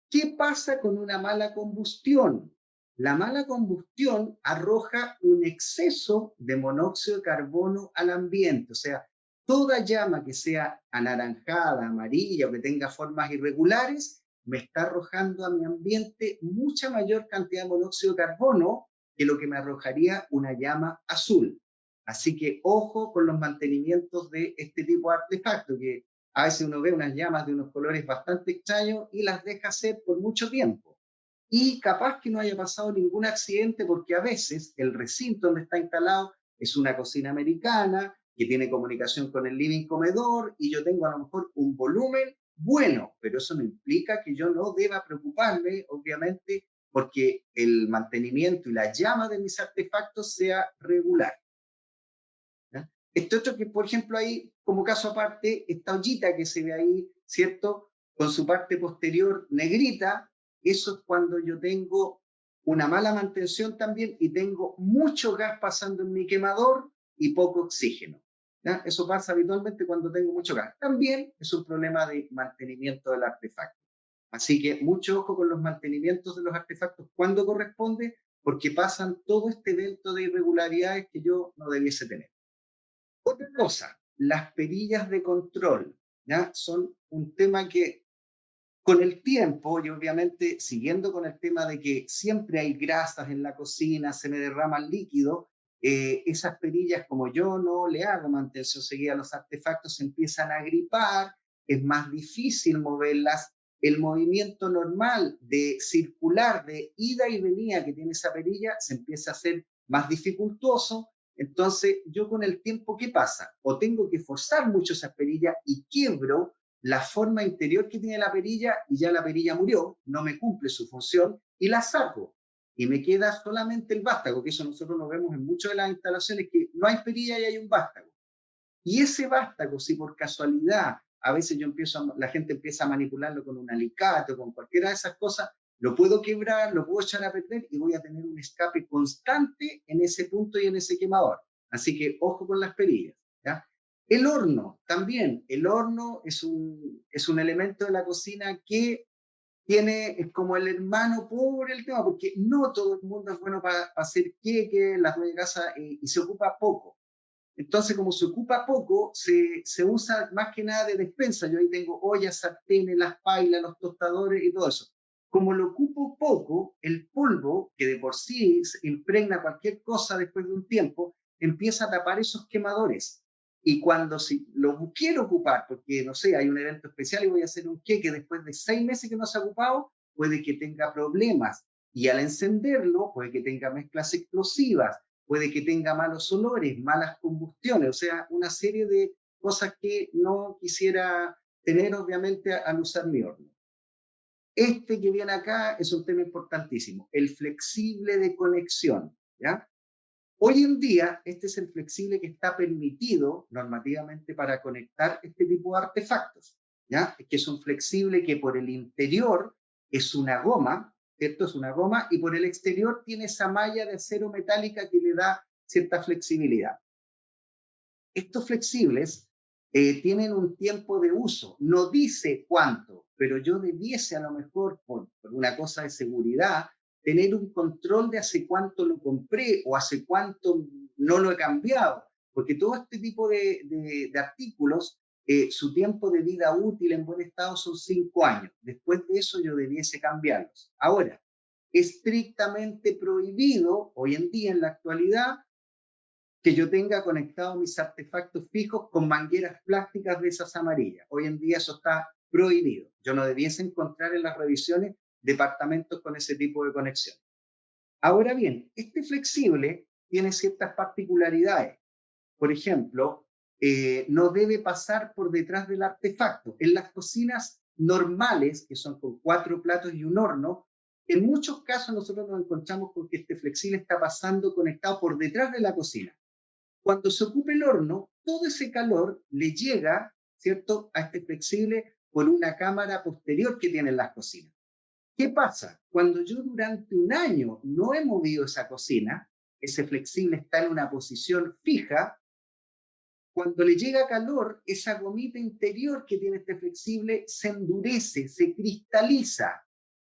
¿Qué pasa con una mala combustión? La mala combustión arroja un exceso de monóxido de carbono al ambiente. O sea, toda llama que sea anaranjada, amarilla o que tenga formas irregulares, me está arrojando a mi ambiente mucha mayor cantidad de monóxido de carbono que lo que me arrojaría una llama azul. Así que ojo con los mantenimientos de este tipo de artefacto, que a veces uno ve unas llamas de unos colores bastante extraños y las deja hacer por mucho tiempo. Y capaz que no haya pasado ningún accidente, porque a veces el recinto donde está instalado es una cocina americana que tiene comunicación con el living comedor y yo tengo a lo mejor un volumen bueno, pero eso no implica que yo no deba preocuparme, obviamente, porque el mantenimiento y la llama de mis artefactos sea regular. Este otro que, por ejemplo, ahí, como caso aparte, esta ollita que se ve ahí, ¿cierto? Con su parte posterior negrita, eso es cuando yo tengo una mala mantención también y tengo mucho gas pasando en mi quemador y poco oxígeno, ¿ya? Eso pasa habitualmente cuando tengo mucho gas. También es un problema de mantenimiento del artefacto. Así que mucho ojo con los mantenimientos de los artefactos cuando corresponde, porque pasan todo este evento de irregularidades que yo no debiese tener. Otra cosa, las perillas de control, ¿ya? Son un tema que con el tiempo, y obviamente siguiendo con el tema de que siempre hay grasas en la cocina, se me derrama el líquido, esas perillas, como yo no le hago mantención seguida a los artefactos, se empiezan a agripar, es más difícil moverlas. El movimiento normal de circular, de ida y venida que tiene esa perilla, se empieza a hacer más dificultoso. Entonces, yo con el tiempo, ¿qué pasa? O tengo que forzar mucho esa perilla y quiebro la forma interior que tiene la perilla y ya la perilla murió, no me cumple su función y la saco. Y me queda solamente el vástago, que eso nosotros lo vemos en muchas de las instalaciones, que no hay perilla y hay un vástago. Y ese vástago, si por casualidad, a veces la gente empieza a manipularlo con un alicate o con cualquiera de esas cosas, lo puedo quebrar, lo puedo echar a perder y voy a tener un escape constante en ese punto y en ese quemador. Así que ojo con las perillas, ¿ya? El horno, también. El horno es un elemento de la cocina que es como el hermano por el tema, porque no todo el mundo es bueno para hacer queques, las dueñas de casa, y se ocupa poco. Entonces, como se ocupa poco, se usa más que nada de despensa. Yo ahí tengo ollas, sartenes, las pailas, los tostadores y todo eso. Como lo ocupo poco, el polvo, que de por sí se impregna cualquier cosa después de un tiempo, empieza a tapar esos quemadores. Y cuando si lo quiero ocupar, porque no sé, hay un evento especial y voy a hacer un queque después de 6 meses que no se ha ocupado, puede que tenga problemas. Y al encenderlo, puede que tenga mezclas explosivas, puede que tenga malos olores, malas combustiones, o sea, una serie de cosas que no quisiera tener, obviamente, al usar mi horno. Este que viene acá es un tema importantísimo, el flexible de conexión, ¿ya? Hoy en día, este es el flexible que está permitido normativamente para conectar este tipo de artefactos, ¿ya? Que es un flexible que por el interior es una goma, ¿cierto? Es una goma, y por el exterior tiene esa malla de acero metálica que le da cierta flexibilidad. Estos flexibles tienen un tiempo de uso, no dice cuánto, pero yo debiese a lo mejor, por una cosa de seguridad, tener un control de hace cuánto lo compré o hace cuánto no lo he cambiado, porque todo este tipo de artículos, su tiempo de vida útil en buen estado son 5 años. Después de eso yo debiese cambiarlos. Ahora, estrictamente prohibido hoy en día, en la actualidad, que yo tenga conectados mis artefactos fijos con mangueras plásticas de esas amarillas. Hoy en día eso está prohibido. Yo no debiese encontrar en las revisiones departamentos con ese tipo de conexión. Ahora bien, este flexible tiene ciertas particularidades. Por ejemplo, no debe pasar por detrás del artefacto. En las cocinas normales, que son con 4 platos y un horno, en muchos casos nosotros nos encontramos con que este flexible está pasando conectado por detrás de la cocina. Cuando se ocupe el horno, todo ese calor le llega, ¿cierto?, a este flexible por una cámara posterior que tienen las cocinas. ¿Qué pasa? Cuando yo durante un año no he movido esa cocina, ese flexible está en una posición fija, cuando le llega calor, esa gomita interior que tiene este flexible se endurece, se cristaliza.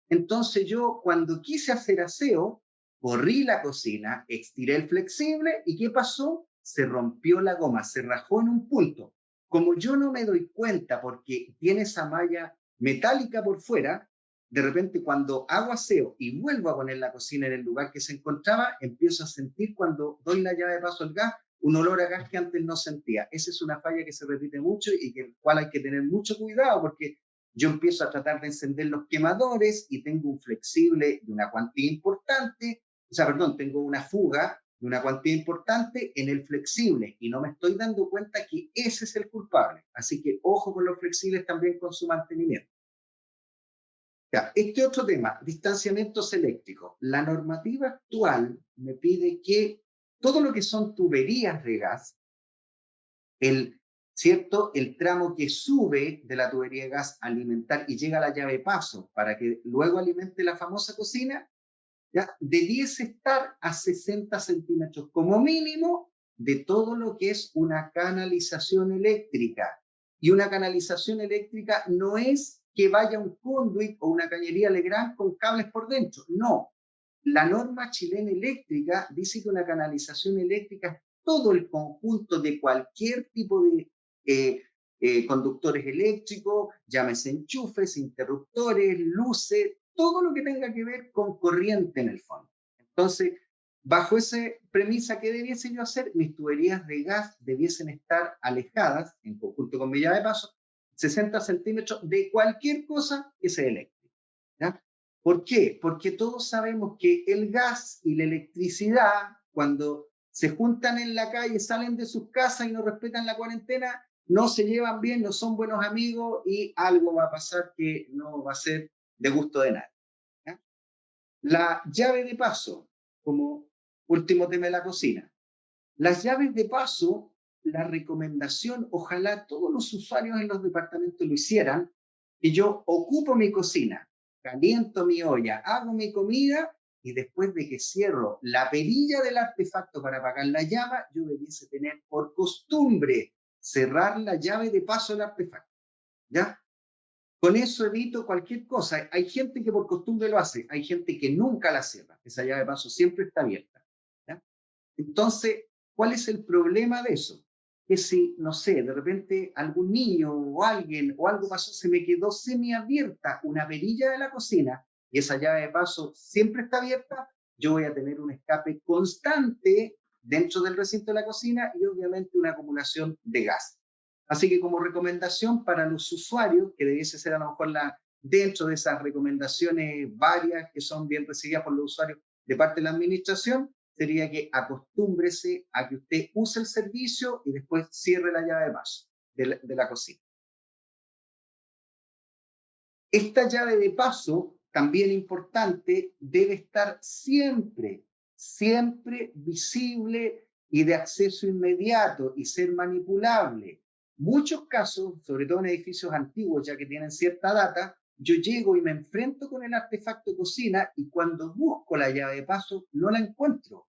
Entonces yo, cuando quise hacer aseo, corrí la cocina, estiré el flexible y ¿qué pasó? Se rompió la goma, se rajó en un punto. Como yo no me doy cuenta porque tiene esa malla metálica por fuera, de repente cuando hago aseo y vuelvo a poner la cocina en el lugar que se encontraba, empiezo a sentir cuando doy la llave de paso al gas, un olor a gas que antes no sentía. Esa es una falla que se repite mucho y del cual hay que tener mucho cuidado porque yo empiezo a tratar de encender los quemadores y tengo un flexible de una cuantía importante, tengo una fuga de una cuantía importante en el flexible y no me estoy dando cuenta que ese es el culpable. Así que ojo con los flexibles también con su mantenimiento. Ya, este otro tema, distanciamientos eléctricos. La normativa actual me pide que todo lo que son tuberías de gas, ¿cierto? El tramo que sube de la tubería de gas a alimentar y llega a la llave paso para que luego alimente la famosa cocina, ¿ya? Debiese estar a 60 centímetros como mínimo de todo lo que es una canalización eléctrica. Y una canalización eléctrica no es que vaya un conduit o una cañería Legrand con cables por dentro, no. La norma chilena eléctrica dice que una canalización eléctrica es todo el conjunto de cualquier tipo de conductores eléctricos, llámese enchufes, interruptores, luces, todo lo que tenga que ver con corriente en el fondo. Entonces, bajo esa premisa, ¿qué debiese yo hacer? Mis tuberías de gas debiesen estar alejadas, en conjunto con mi llave de paso, 60 centímetros de cualquier cosa que sea eléctrica, ¿ya? ¿Por qué? Porque todos sabemos que el gas y la electricidad, cuando se juntan en la calle, salen de sus casas y no respetan la cuarentena, no se llevan bien, no son buenos amigos y algo va a pasar que no va a ser de gusto de nadie, ¿ya? La llave de paso, como último tema de la cocina. Las llaves de paso, la recomendación, ojalá todos los usuarios en los departamentos lo hicieran, que yo ocupo mi cocina, caliento mi olla, hago mi comida y después de que cierro la perilla del artefacto para apagar la llama, yo debiese tener por costumbre cerrar la llave de paso del artefacto, ¿ya? Con eso evito cualquier cosa. Hay gente que por costumbre lo hace, hay gente que nunca la cierra. Esa llave de paso siempre está abierta, ¿ya? Entonces, ¿cuál es el problema de eso? Que si, no sé, de repente algún niño o alguien o algo pasó, se me quedó semiabierta una perilla de la cocina y esa llave de paso siempre está abierta, yo voy a tener un escape constante dentro del recinto de la cocina y obviamente una acumulación de gas. Así que como recomendación para los usuarios, que debiese ser a lo mejor dentro de esas recomendaciones varias que son bien recibidas por los usuarios de parte de la administración, sería que acostúmbrese a que usted use el servicio y después cierre la llave de paso de la cocina. Esta llave de paso, también importante, debe estar siempre, siempre visible y de acceso inmediato y ser manipulable. Muchos casos, sobre todo en edificios antiguos, ya que tienen cierta data, yo llego y me enfrento con el artefacto cocina y cuando busco la llave de paso no la encuentro.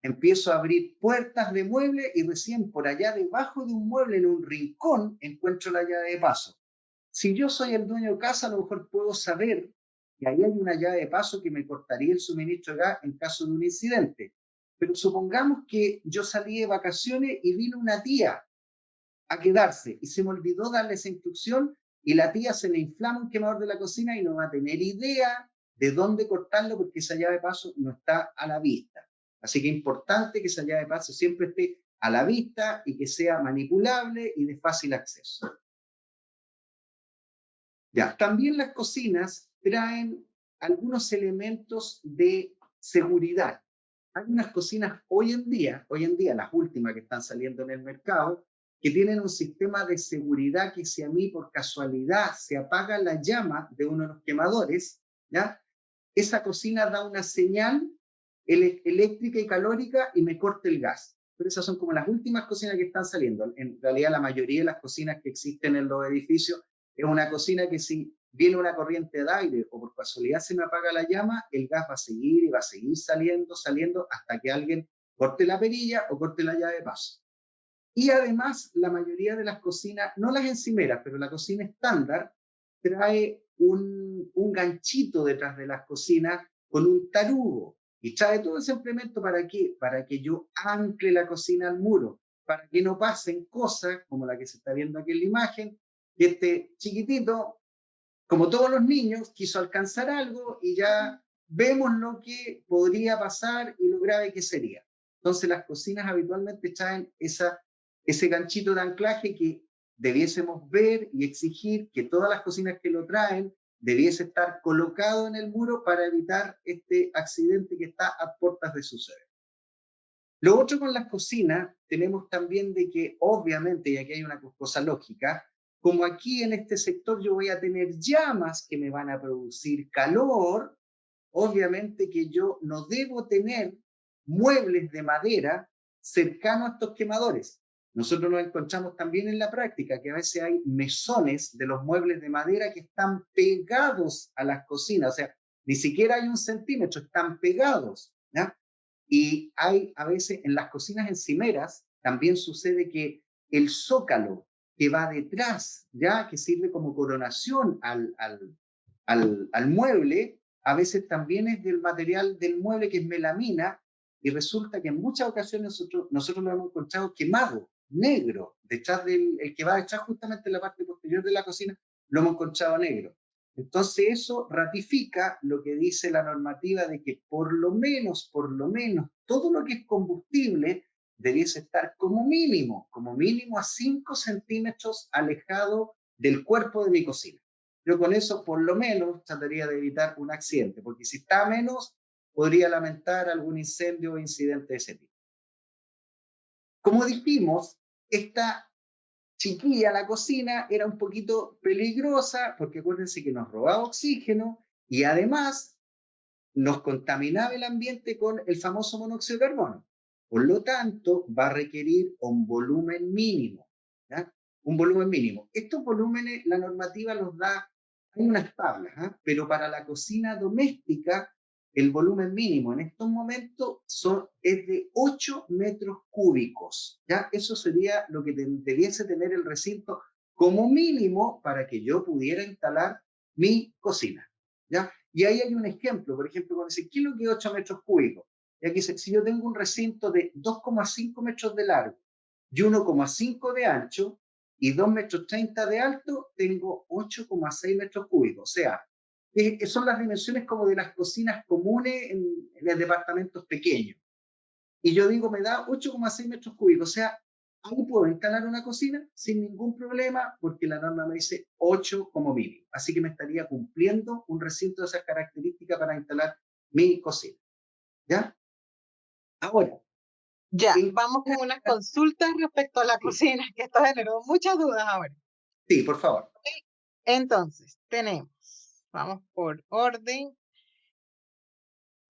Empiezo a abrir puertas de mueble y recién por allá debajo de un mueble en un rincón encuentro la llave de paso. Si yo soy el dueño de casa, a lo mejor puedo saber que ahí hay una llave de paso que me cortaría el suministro de gas en caso de un incidente. Pero supongamos que yo salí de vacaciones y vino una tía a quedarse y se me olvidó darle esa instrucción y la tía se le inflama un quemador de la cocina y no va a tener idea de dónde cortarlo porque esa llave de paso no está a la vista. Así que es importante que esa llave de paso siempre esté a la vista y que sea manipulable y de fácil acceso. Ya, también las cocinas traen algunos elementos de seguridad. Hay unas cocinas hoy en día, las últimas que están saliendo en el mercado, que tienen un sistema de seguridad que si a mí por casualidad se apaga la llama de uno de los quemadores, ¿ya? Esa cocina da una señal eléctrica y calórica y me corta el gas. Pero esas son como las últimas cocinas que están saliendo. En realidad la mayoría de las cocinas que existen en los edificios es una cocina que si viene una corriente de aire o por casualidad se me apaga la llama, el gas va a seguir y va a seguir saliendo hasta que alguien corte la perilla o corte la llave de paso. Y además, la mayoría de las cocinas, no las encimeras, pero la cocina estándar, trae un ganchito detrás de las cocinas con un tarugo. Y trae todo ese implemento ¿para qué? Para que yo ancle la cocina al muro, para que no pasen cosas como la que se está viendo aquí en la imagen, que este chiquitito, como todos los niños, quiso alcanzar algo y ya vemos lo que podría pasar y lo grave que sería. Entonces las cocinas habitualmente traen ese ganchito de anclaje que debiésemos ver y exigir que todas las cocinas que lo traen debiese estar colocado en el muro para evitar este accidente que está a puertas de suceder. Lo otro con las cocinas, tenemos también de que obviamente, y aquí hay una cosa lógica, como aquí en este sector yo voy a tener llamas que me van a producir calor, obviamente que yo no debo tener muebles de madera cercanos a estos quemadores. Nosotros nos encontramos también en la práctica que a veces hay mesones de los muebles de madera que están pegados a las cocinas, o sea, ni siquiera hay 1 centímetro, están pegados, ¿ya? Y hay a veces en las cocinas encimeras también sucede que el zócalo que va detrás, ya que sirve como coronación al mueble, a veces también es del material del mueble que es melamina y resulta que en muchas ocasiones nosotros lo hemos encontrado quemado, negro, detrás el que va detrás justamente en la parte posterior de la cocina, lo hemos encontrado negro. Entonces eso ratifica lo que dice la normativa de que por lo menos, todo lo que es combustible debiese estar como mínimo a 5 centímetros alejado del cuerpo de mi cocina. Yo con eso por lo menos trataría de evitar un accidente, porque si está a menos, podría lamentar algún incendio o incidente de ese tipo. Como dijimos, esta chiquilla, la cocina, era un poquito peligrosa porque acuérdense que nos robaba oxígeno y además nos contaminaba el ambiente con el famoso monóxido de carbono. Por lo tanto, va a requerir un volumen mínimo, ¿ya? Un volumen mínimo. Estos volúmenes, la normativa los da en unas tablas, ¿eh? Pero para la cocina doméstica, el volumen mínimo en estos momentos es de 8 metros cúbicos, ¿ya? Eso sería lo que debiese tener el recinto como mínimo para que yo pudiera instalar mi cocina, ¿ya? Y ahí hay un ejemplo, por ejemplo, cuando dice, ¿qué es lo que es 8 metros cúbicos? Y aquí dice, si yo tengo un recinto de 2,5 metros de largo y 1,5 de ancho y 2,30 metros de alto, tengo 8,6 metros cúbicos. O sea, son las dimensiones como de las cocinas comunes en departamentos pequeños. y yo digo, me da 8,6 metros cúbicos, o sea, ahí puedo instalar una cocina sin ningún problema porque la norma me dice 8 como mínimo. Así que me estaría cumpliendo un recinto de esas características para instalar mi cocina. ¿Ya? Ahora. Ya, vamos con unas consultas respecto a la cocina, que esto generó muchas dudas ahora. Sí, por favor. Entonces, vamos por orden.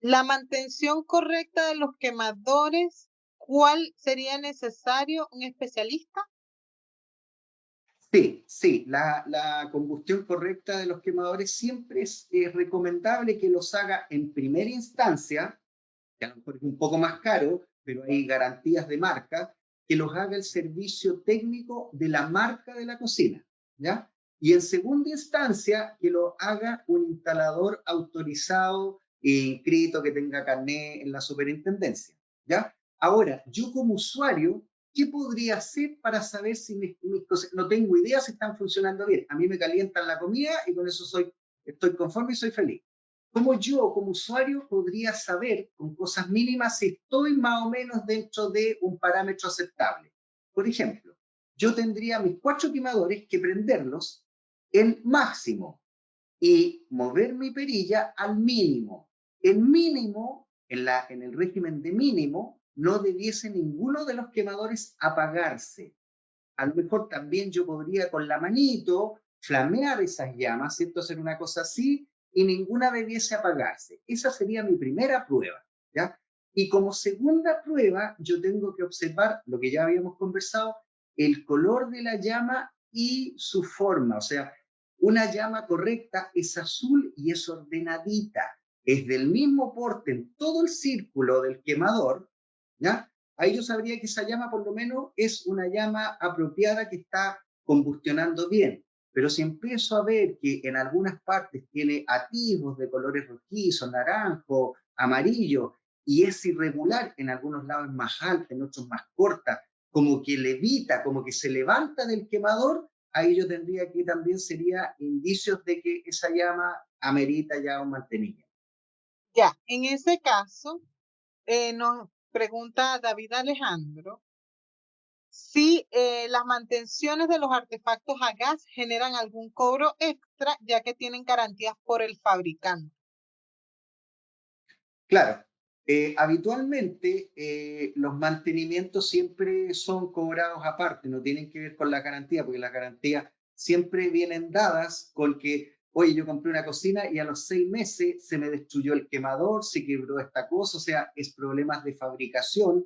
La mantención correcta de los quemadores, ¿cuál sería necesario un especialista? Sí, la combustión correcta de los quemadores siempre es recomendable que los haga en primera instancia, que a lo mejor es un poco más caro, pero hay garantías de marca, que los haga el servicio técnico de la marca de la cocina, ¿ya? Y en segunda instancia, que lo haga un instalador autorizado e inscrito que tenga carné en la superintendencia, ¿ya? Ahora, yo como usuario, ¿qué podría hacer para saber si mis cosas, no tengo idea si están funcionando bien? A mí me calientan la comida y con eso estoy conforme y soy feliz. ¿Cómo yo, como usuario, podría saber con cosas mínimas si estoy más o menos dentro de un parámetro aceptable? Por ejemplo, yo tendría mis 4 quemadores que prenderlos en máximo y mover mi perilla al mínimo. En mínimo, en el régimen de mínimo, no debiese ninguno de los quemadores apagarse. A lo mejor también yo podría con la manito flamear esas llamas, ¿cierto? Hacer una cosa así y ninguna debiese apagarse. Esa sería mi primera prueba, ¿ya? Y como segunda prueba, yo tengo que observar lo que ya habíamos conversado, el color de la llama y su forma. O sea, una llama correcta es azul y es ordenadita. Es del mismo porte en todo el círculo del quemador, ¿ya? Ahí yo sabría que esa llama por lo menos es una llama apropiada que está combustionando bien. Pero si empiezo a ver que en algunas partes tiene atisbos de colores rojizos, naranjo, amarillo, y es irregular, en algunos lados es más alta, en otros más corta, como que levita, como que se levanta del quemador, ahí yo tendría que también sería indicios de que esa llama amerita ya un mantenimiento. Ya, en ese caso, nos pregunta David Alejandro si las mantenciones de los artefactos a gas generan algún cobro extra, ya que tienen garantías por el fabricante. Claro, habitualmente los mantenimientos siempre son cobrados aparte, no tienen que ver con la garantía, porque las garantías siempre vienen dadas con que, oye, yo compré una cocina y a los 6 meses se me destruyó el quemador, se quebró esta cosa, o sea, es problemas de fabricación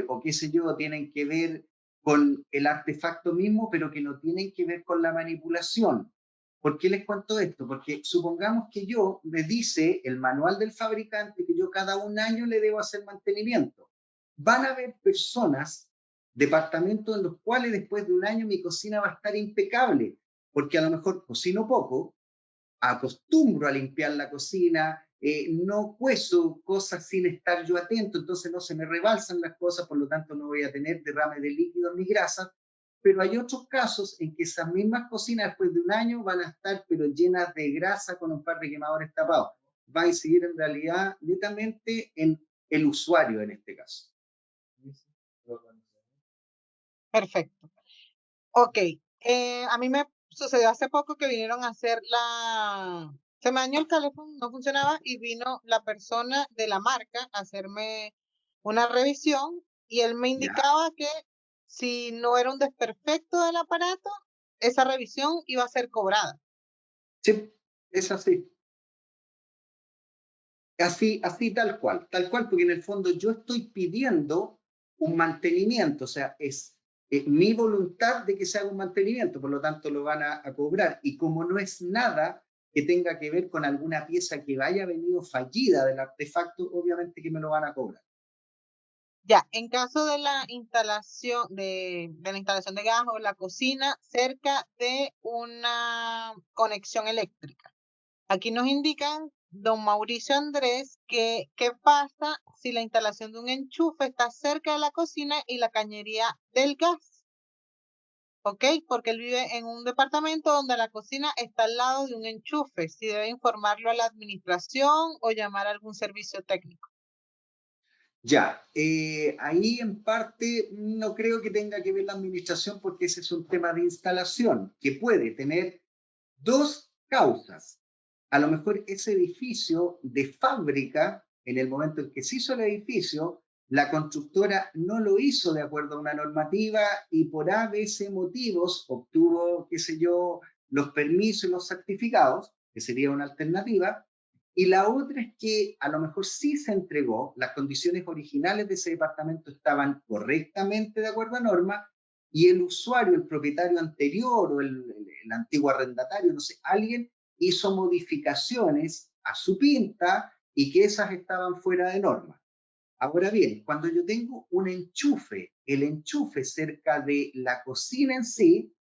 o qué sé yo, tienen que ver con el artefacto mismo, pero que no tienen que ver con la manipulación. ¿Por qué les cuento esto? Porque supongamos que yo me dice el manual del fabricante que yo cada un año le debo hacer mantenimiento. Van a haber personas, departamentos en los cuales después de un año mi cocina va a estar impecable, porque a lo mejor cocino poco, acostumbro a limpiar la cocina, no cuezo cosas sin estar yo atento, entonces no se me rebalsan las cosas, por lo tanto no voy a tener derrame de líquidos ni grasas, pero hay otros casos en que esas mismas cocinas después de un año van a estar pero llenas de grasa con un par de quemadores tapados. Va a incidir en realidad netamente en el usuario en este caso. Perfecto. Ok, a mí me sucedió hace poco que vinieron a hacer se me dañó el teléfono, no funcionaba y vino la persona de la marca a hacerme una revisión y él me indicaba que si no era un desperfecto del aparato, esa revisión iba a ser cobrada. Sí, es así. Así tal cual, porque en el fondo yo estoy pidiendo un mantenimiento, o sea, es mi voluntad de que se haga un mantenimiento, por lo tanto lo van a cobrar. Y como no es nada que tenga que ver con alguna pieza que haya venido fallida del artefacto, obviamente que me lo van a cobrar. Ya, en caso de la instalación de gas o la cocina cerca de una conexión eléctrica. Aquí nos indican, don Mauricio Andrés, que qué pasa si la instalación de un enchufe está cerca de la cocina y la cañería del gas. ¿Ok? Porque él vive en un departamento donde la cocina está al lado de un enchufe. Si debe informarlo a la administración o llamar a algún servicio técnico. Ya, ahí en parte no creo que tenga que ver la administración porque ese es un tema de instalación que puede tener dos causas. A lo mejor ese edificio de fábrica, en el momento en que se hizo el edificio, la constructora no lo hizo de acuerdo a una normativa y por A, B, C motivos obtuvo, qué sé yo, los permisos y los certificados, que sería una alternativa. Y la otra es que a lo mejor sí se entregó, las condiciones originales de ese departamento estaban correctamente de acuerdo a norma, y el usuario, el propietario anterior o el antiguo arrendatario, no sé, alguien hizo modificaciones a su pinta y que esas estaban fuera de norma. Ahora bien, cuando yo tengo un enchufe, el enchufe cerca de la cocina en sí,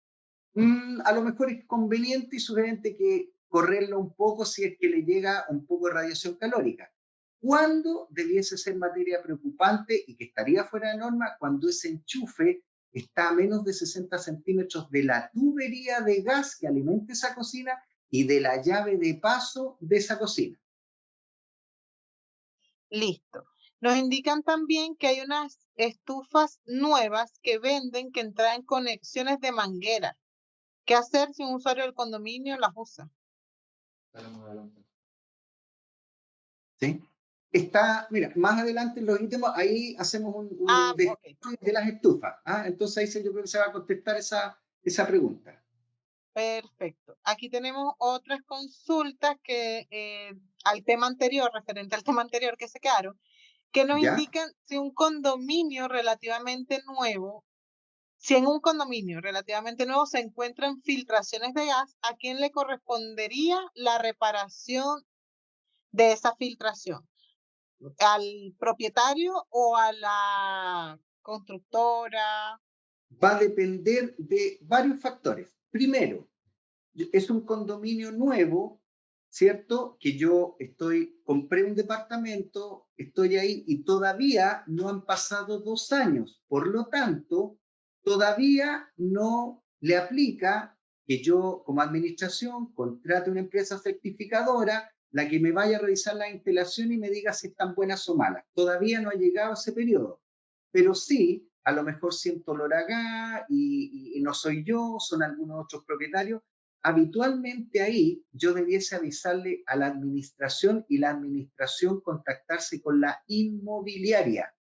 a lo mejor es conveniente y sugerente que correrlo un poco si es que le llega un poco de radiación calórica. ¿Cuándo debiese ser materia preocupante y que estaría fuera de norma? Cuando ese enchufe está a menos de 60 centímetros de la tubería de gas que alimenta esa cocina y de la llave de paso de esa cocina. Listo. Nos indican también que hay unas estufas nuevas que venden que traen conexiones de manguera. ¿Qué hacer si un usuario del condominio las usa? ¿Sí? Está, mira, más adelante en los ítems, ahí hacemos un Ok. de las estufas. Entonces ahí yo creo que se va a contestar esa pregunta. Perfecto. Aquí tenemos otras consultas que al tema anterior, referente al tema anterior que se quedaron, que nos ¿Ya? indican si un condominio relativamente nuevo, si en un condominio relativamente nuevo se encuentran filtraciones de gas, ¿a quién le correspondería la reparación de esa filtración? ¿Al propietario o a la constructora? Va a depender de varios factores. Primero, es un condominio nuevo, ¿cierto? Que yo compré un departamento, estoy ahí y todavía no han pasado 2 años. Por lo tanto, todavía no le aplica que yo como administración contrate una empresa certificadora, la que me vaya a revisar la instalación y me diga si están buenas o malas. Todavía no ha llegado ese periodo. Pero sí, a lo mejor siento olor a gas y no soy yo, son algunos otros propietarios. Habitualmente ahí yo debiese avisarle a la administración y la administración contactarse con la inmobiliaria.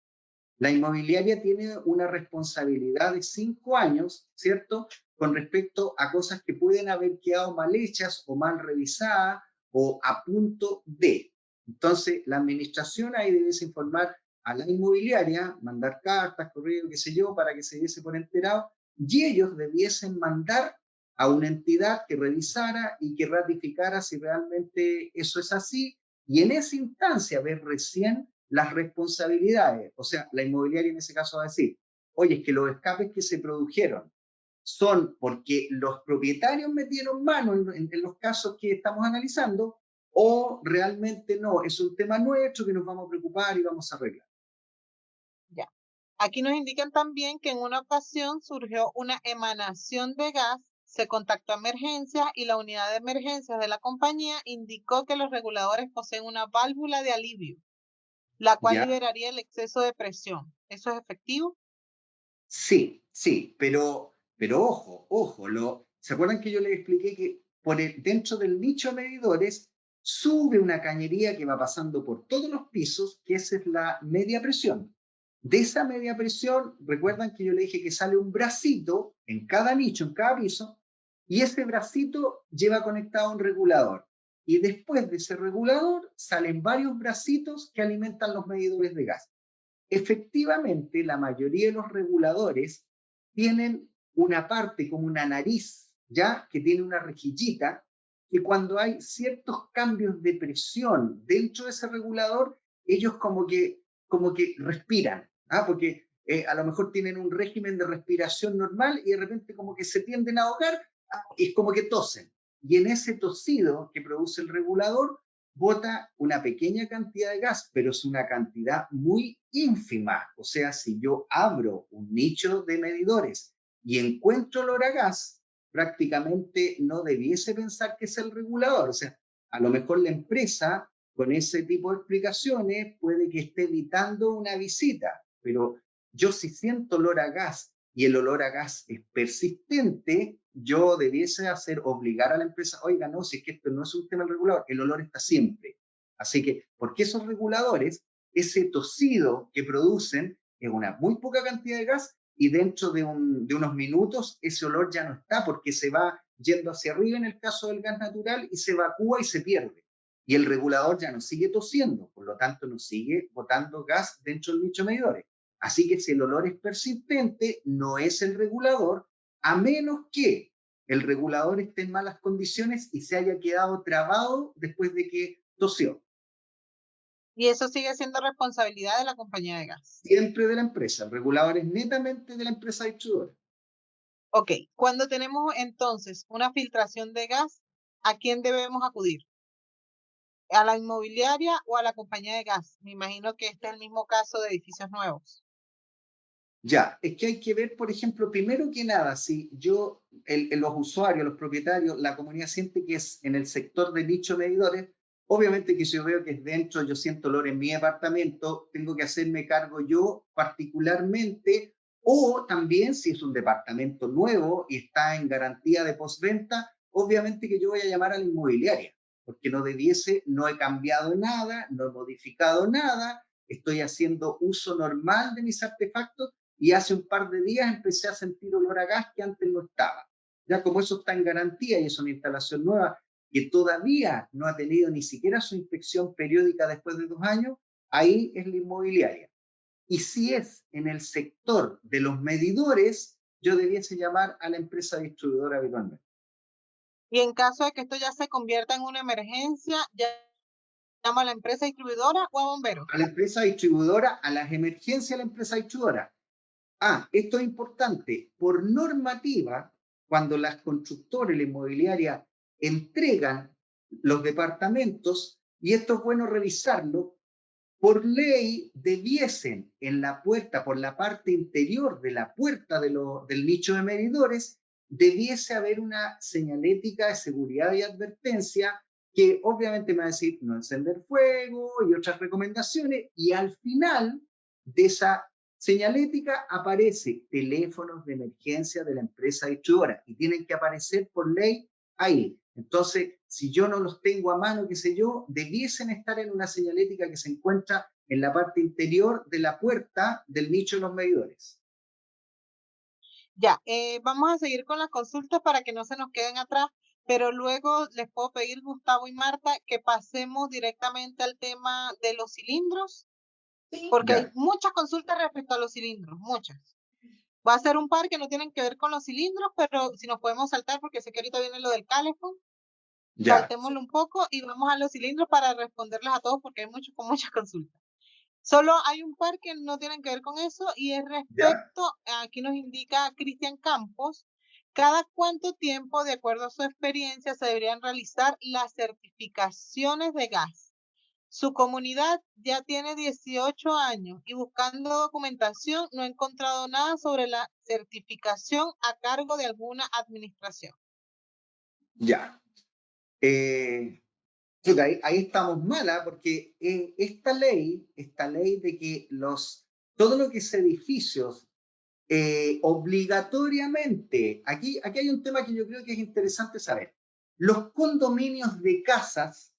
La inmobiliaria tiene una responsabilidad de 5 años, ¿cierto? Con respecto a cosas que pueden haber quedado mal hechas o mal revisadas o a punto de. Entonces, la administración ahí debe informar a la inmobiliaria, mandar cartas, correo, qué sé yo, para que se diese por enterado, y ellos debiesen mandar a una entidad que revisara y que ratificara si realmente eso es así, y en esa instancia ver recién las responsabilidades. O sea, la inmobiliaria en ese caso va a decir, oye, es que los escapes que se produjeron son porque los propietarios metieron mano en los casos que estamos analizando o realmente no, es un tema nuestro que nos vamos a preocupar y vamos a arreglar. Ya. Aquí nos indican también que en una ocasión surgió una emanación de gas, se contactó a emergencias y la unidad de emergencias de la compañía indicó que los reguladores poseen una válvula de alivio, la cual ¿Ya? liberaría el exceso de presión. ¿Eso es efectivo? Sí, pero ojo, ¿se acuerdan que yo les expliqué que dentro del nicho de medidores sube una cañería que va pasando por todos los pisos, que esa es la media presión? De esa media presión, recuerdan que yo le dije que sale un bracito en cada nicho, en cada piso, y ese bracito lleva conectado un regulador. Y después de ese regulador salen varios bracitos que alimentan los medidores de gas. Efectivamente, la mayoría de los reguladores tienen una parte como una nariz, ¿ya? Que tiene una rejillita, que cuando hay ciertos cambios de presión dentro de ese regulador, ellos como que respiran, porque a lo mejor tienen un régimen de respiración normal y de repente como que se tienden a ahogar y es como que tosen. Y en ese tosido que produce el regulador, bota una pequeña cantidad de gas, pero es una cantidad muy ínfima. O sea, si yo abro un nicho de medidores y encuentro olor a gas, prácticamente no debiese pensar que es el regulador. O sea, a lo mejor la empresa con ese tipo de explicaciones puede que esté evitando una visita, pero yo si siento olor a gas y el olor a gas es persistente, yo debiese obligar a la empresa, oiga, no, si es que esto no es un tema del regulador, el olor está siempre. Así que, porque esos reguladores, ese tosido que producen es una muy poca cantidad de gas y dentro de unos minutos ese olor ya no está porque se va yendo hacia arriba en el caso del gas natural y se evacúa y se pierde. Y el regulador ya no sigue tosiendo, por lo tanto no sigue botando gas dentro del nicho de medidores. Así que si el olor es persistente, no es el regulador, a menos que el regulador esté en malas condiciones y se haya quedado trabado después de que tosió. Y eso sigue siendo responsabilidad de la compañía de gas. Siempre de la empresa. El regulador es netamente de la empresa distribuidora. Ok, cuando tenemos entonces una filtración de gas, ¿a quién debemos acudir? ¿A la inmobiliaria o a la compañía de gas? Me imagino que este es el mismo caso de edificios nuevos. Ya, es que hay que ver, por ejemplo, primero que nada, si los usuarios, los propietarios, la comunidad siente que es en el sector de nicho medidores, obviamente que si yo veo que es dentro, yo siento olor en mi departamento, tengo que hacerme cargo yo particularmente, o también si es un departamento nuevo y está en garantía de postventa, obviamente que yo voy a llamar a la inmobiliaria, porque no he cambiado nada, no he modificado nada, estoy haciendo uso normal de mis artefactos y hace un par de días empecé a sentir olor a gas que antes no estaba. Ya como eso está en garantía y es una instalación nueva que todavía no ha tenido ni siquiera su inspección periódica después de 2 años, ahí es la inmobiliaria. Y si es en el sector de los medidores, yo debiese llamar a la empresa distribuidora habitualmente. Y en caso de que esto ya se convierta en una emergencia, ¿ya llamo a la empresa distribuidora o a bomberos? A la empresa distribuidora, a las emergencias a la empresa distribuidora. Esto es importante. Por normativa, cuando las constructoras y la inmobiliaria entregan los departamentos, y esto es bueno revisarlo, por ley debiesen en la puerta, por la parte interior de la puerta del nicho de medidores, debiese haber una señalética de seguridad y advertencia que obviamente me va a decir no encender fuego y otras recomendaciones, y al final de esa señalética aparece teléfonos de emergencia de la empresa distribuidora y tienen que aparecer por ley ahí. Entonces, si yo no los tengo a mano, qué sé yo, debiesen estar en una señalética que se encuentra en la parte interior de la puerta del nicho de los medidores. Ya, vamos a seguir con las consultas para que no se nos queden atrás, pero luego les puedo pedir, Gustavo y Marta, que pasemos directamente al tema de los cilindros, porque Ya. hay muchas consultas respecto a los cilindros, muchas. Va a ser un par que no tienen que ver con los cilindros, pero si nos podemos saltar, porque sé que ahorita viene lo del calefón, Ya. saltémoslo un poco y vamos a los cilindros para responderles a todos, porque hay muchos con muchas consultas. Solo hay un par que no tienen que ver con eso y es respecto, aquí nos indica Cristian Campos, cada cuánto tiempo, de acuerdo a su experiencia, se deberían realizar las certificaciones de gas. Su comunidad ya tiene 18 años y buscando documentación no ha encontrado nada sobre la certificación a cargo de alguna administración. Ya. Ahí estamos mala porque esta ley de que todo lo que es edificios obligatoriamente, aquí hay un tema que yo creo que es interesante saber. Los condominios de casas,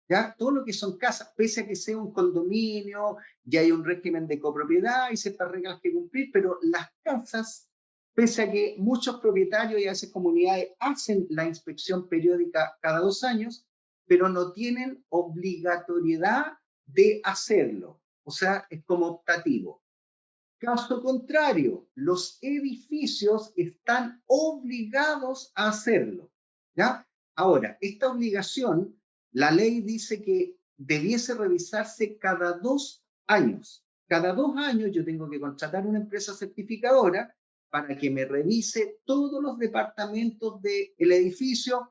¿ya? Todo lo que son casas, pese a que sea un condominio, ya hay un régimen de copropiedad y ciertas reglas que cumplir, pero las casas, pese a que muchos propietarios y a veces comunidades hacen la inspección periódica cada 2 años, pero no tienen obligatoriedad de hacerlo. O sea, es como optativo. Caso contrario, los edificios están obligados a hacerlo, ¿ya? Ahora, esta obligación, la ley dice que debiese revisarse cada 2 años. Cada 2 años yo tengo que contratar una empresa certificadora para que me revise todos los departamentos del edificio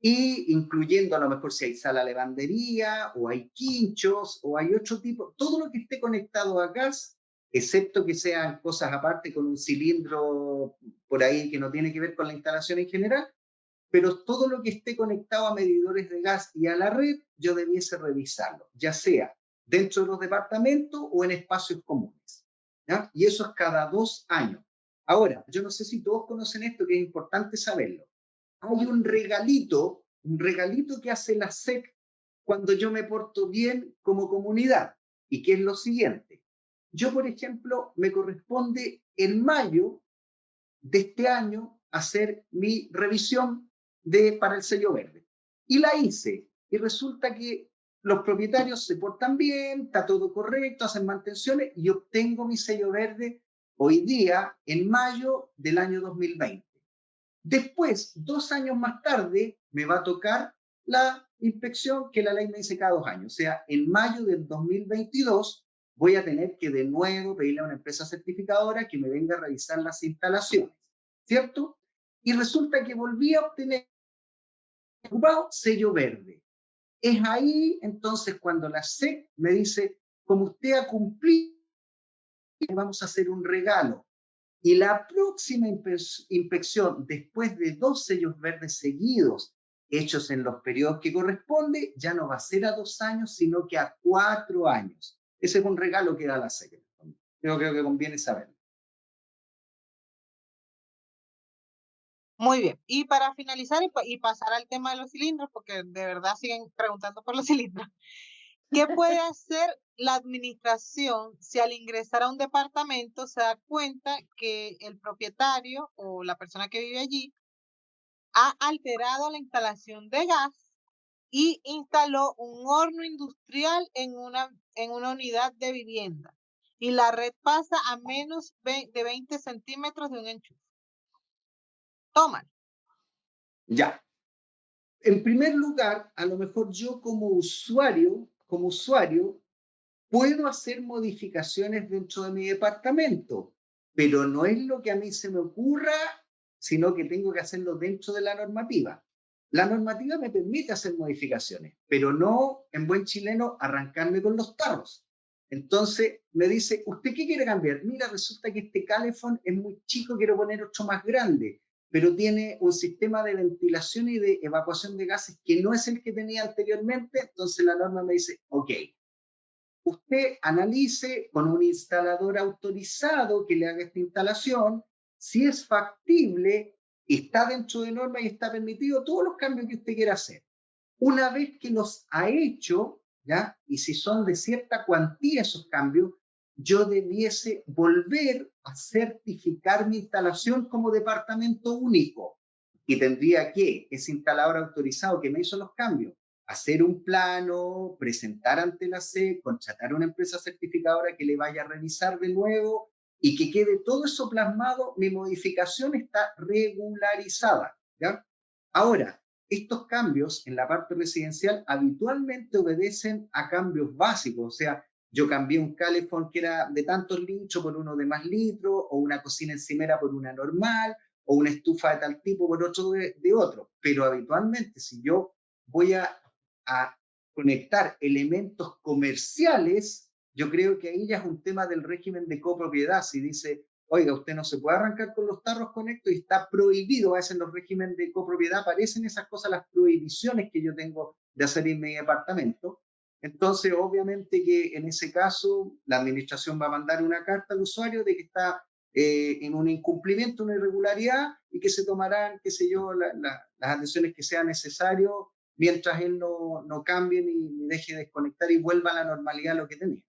y incluyendo a lo mejor si hay sala de lavandería o hay quinchos o hay otro tipo, todo lo que esté conectado a gas, excepto que sean cosas aparte con un cilindro por ahí que no tiene que ver con la instalación en general, pero todo lo que esté conectado a medidores de gas y a la red, yo debiese revisarlo, ya sea dentro de los departamentos o en espacios comunes, ¿ya? Y eso es cada 2 años. Ahora, yo no sé si todos conocen esto, que es importante saberlo. Hay un regalito que hace la SEC cuando yo me porto bien como comunidad, y que es lo siguiente. Yo, por ejemplo, me corresponde en mayo de este año hacer mi revisión para el sello verde. Y la hice. Y resulta que los propietarios se portan bien, está todo correcto, hacen mantenciones y obtengo mi sello verde hoy día, en mayo del año 2020. Después, 2 años más tarde, me va a tocar la inspección que la ley me dice cada 2 años. O sea, en mayo del 2022 voy a tener que de nuevo pedirle a una empresa certificadora que me venga a revisar las instalaciones, ¿cierto? Y resulta que volví a obtener ocupado sello verde. Es ahí entonces cuando la SEC me dice, como usted ha cumplido, vamos a hacer un regalo. Y la próxima inspección, después de 2 sellos verdes seguidos, hechos en los periodos que corresponde, ya no va a ser a 2 años, sino que a 4 años. Ese es un regalo que da la SEC. Creo que conviene saberlo. Muy bien. Y para finalizar y pasar al tema de los cilindros, porque de verdad siguen preguntando por los cilindros. ¿Qué puede hacer la administración si al ingresar a un departamento se da cuenta que el propietario o la persona que vive allí ha alterado la instalación de gas y instaló un horno industrial en una unidad de vivienda y la red pasa a menos de 20 centímetros de un enchufe? Toma. Ya. En primer lugar, a lo mejor yo como usuario, puedo hacer modificaciones dentro de mi departamento, pero no es lo que a mí se me ocurra, sino que tengo que hacerlo dentro de la normativa. La normativa me permite hacer modificaciones, pero no, en buen chileno, arrancarme con los tarros. Entonces me dice, ¿usted qué quiere cambiar? Mira, resulta que este calefón es muy chico, quiero poner otro más grande, pero tiene un sistema de ventilación y de evacuación de gases que no es el que tenía anteriormente. Entonces la norma me dice, ok, usted analice con un instalador autorizado que le haga esta instalación, si es factible, está dentro de norma y está permitido todos los cambios que usted quiera hacer. Una vez que los ha hecho, ¿ya? Y si son de cierta cuantía esos cambios, yo debiese volver a certificar mi instalación como departamento único. Y tendría que, ese instalador autorizado que me hizo los cambios, hacer un plano, presentar ante la SEC, contratar a una empresa certificadora que le vaya a revisar de nuevo y que quede todo eso plasmado. Mi modificación está regularizada, ¿ya? Ahora, estos cambios en la parte residencial habitualmente obedecen a cambios básicos, o sea, yo cambié un calefón que era de tantos litros por uno de más litros, o una cocina encimera por una normal, o una estufa de tal tipo por otro de otro. Pero habitualmente, si yo voy a conectar elementos comerciales, yo creo que ahí ya es un tema del régimen de copropiedad. Si dice, oiga, usted no se puede arrancar con los tarros con esto y está prohibido, a veces en los regímenes de copropiedad aparecen esas cosas, las prohibiciones que yo tengo de hacer en mi departamento. Entonces, obviamente que en ese caso, la administración va a mandar una carta al usuario de que está en un incumplimiento, una irregularidad, y que se tomarán, qué sé yo, las atenciones que sean necesarias mientras él no cambie ni deje de desconectar y vuelva a la normalidad lo que tenía.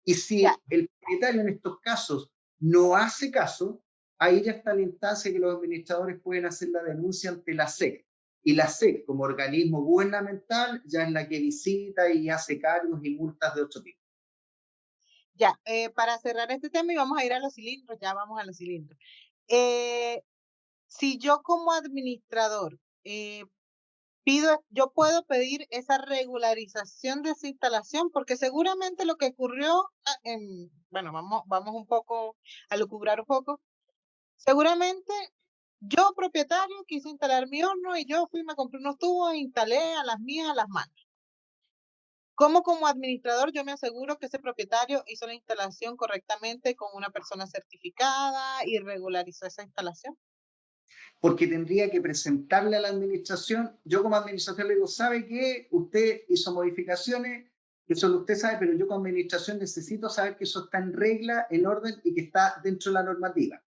Y si el propietario en estos casos no hace caso, ahí ya está la instancia que los administradores pueden hacer la denuncia ante la SEC. Y la SEC, como organismo gubernamental, ya es la que visita y hace cargos y multas de otro tipo. Ya, para cerrar este tema y vamos a ir a los cilindros, ya vamos a los cilindros. Si yo como administrador yo puedo pedir esa regularización de esa instalación, porque seguramente lo que ocurrió, bueno, vamos un poco a lucubrar un poco. Seguramente yo, propietario, quise instalar mi horno y yo fui, me compré unos tubos e instalé a las mías, a las manos. ¿Cómo como administrador yo me aseguro que ese propietario hizo la instalación correctamente con una persona certificada y regularizó esa instalación? porque tendría que presentarle a la administración. Yo como administración le digo, ¿sabe qué? Usted hizo modificaciones, que solo usted sabe, pero yo como administración necesito saber que eso está en regla, en orden y que está dentro de la normativa.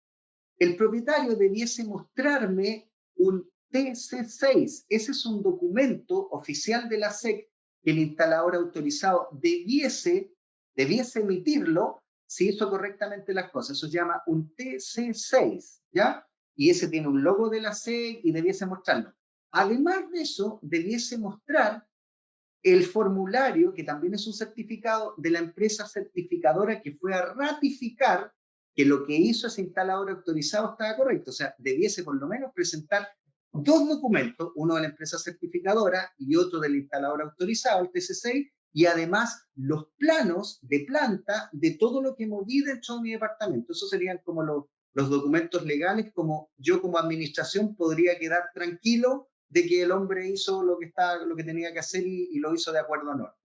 El propietario debiese mostrarme un TC6. Ese es un documento oficial de la SEC que el instalador autorizado debiese emitirlo si hizo correctamente las cosas. Eso se llama un TC6, ¿ya? Y ese tiene un logo de la SEC y debiese mostrarlo. Además de eso, debiese mostrar el formulario, que también es un certificado de la empresa certificadora que fue a ratificar que lo que hizo ese instalador autorizado estaba correcto. O sea, debiese por lo menos presentar dos documentos, uno de la empresa certificadora y otro del instalador autorizado, el TC6, y además los planos de planta de todo lo que moví dentro de mi departamento. Esos serían como los documentos legales, como yo como administración podría quedar tranquilo de que el hombre hizo lo que tenía que hacer y lo hizo de acuerdo a norma.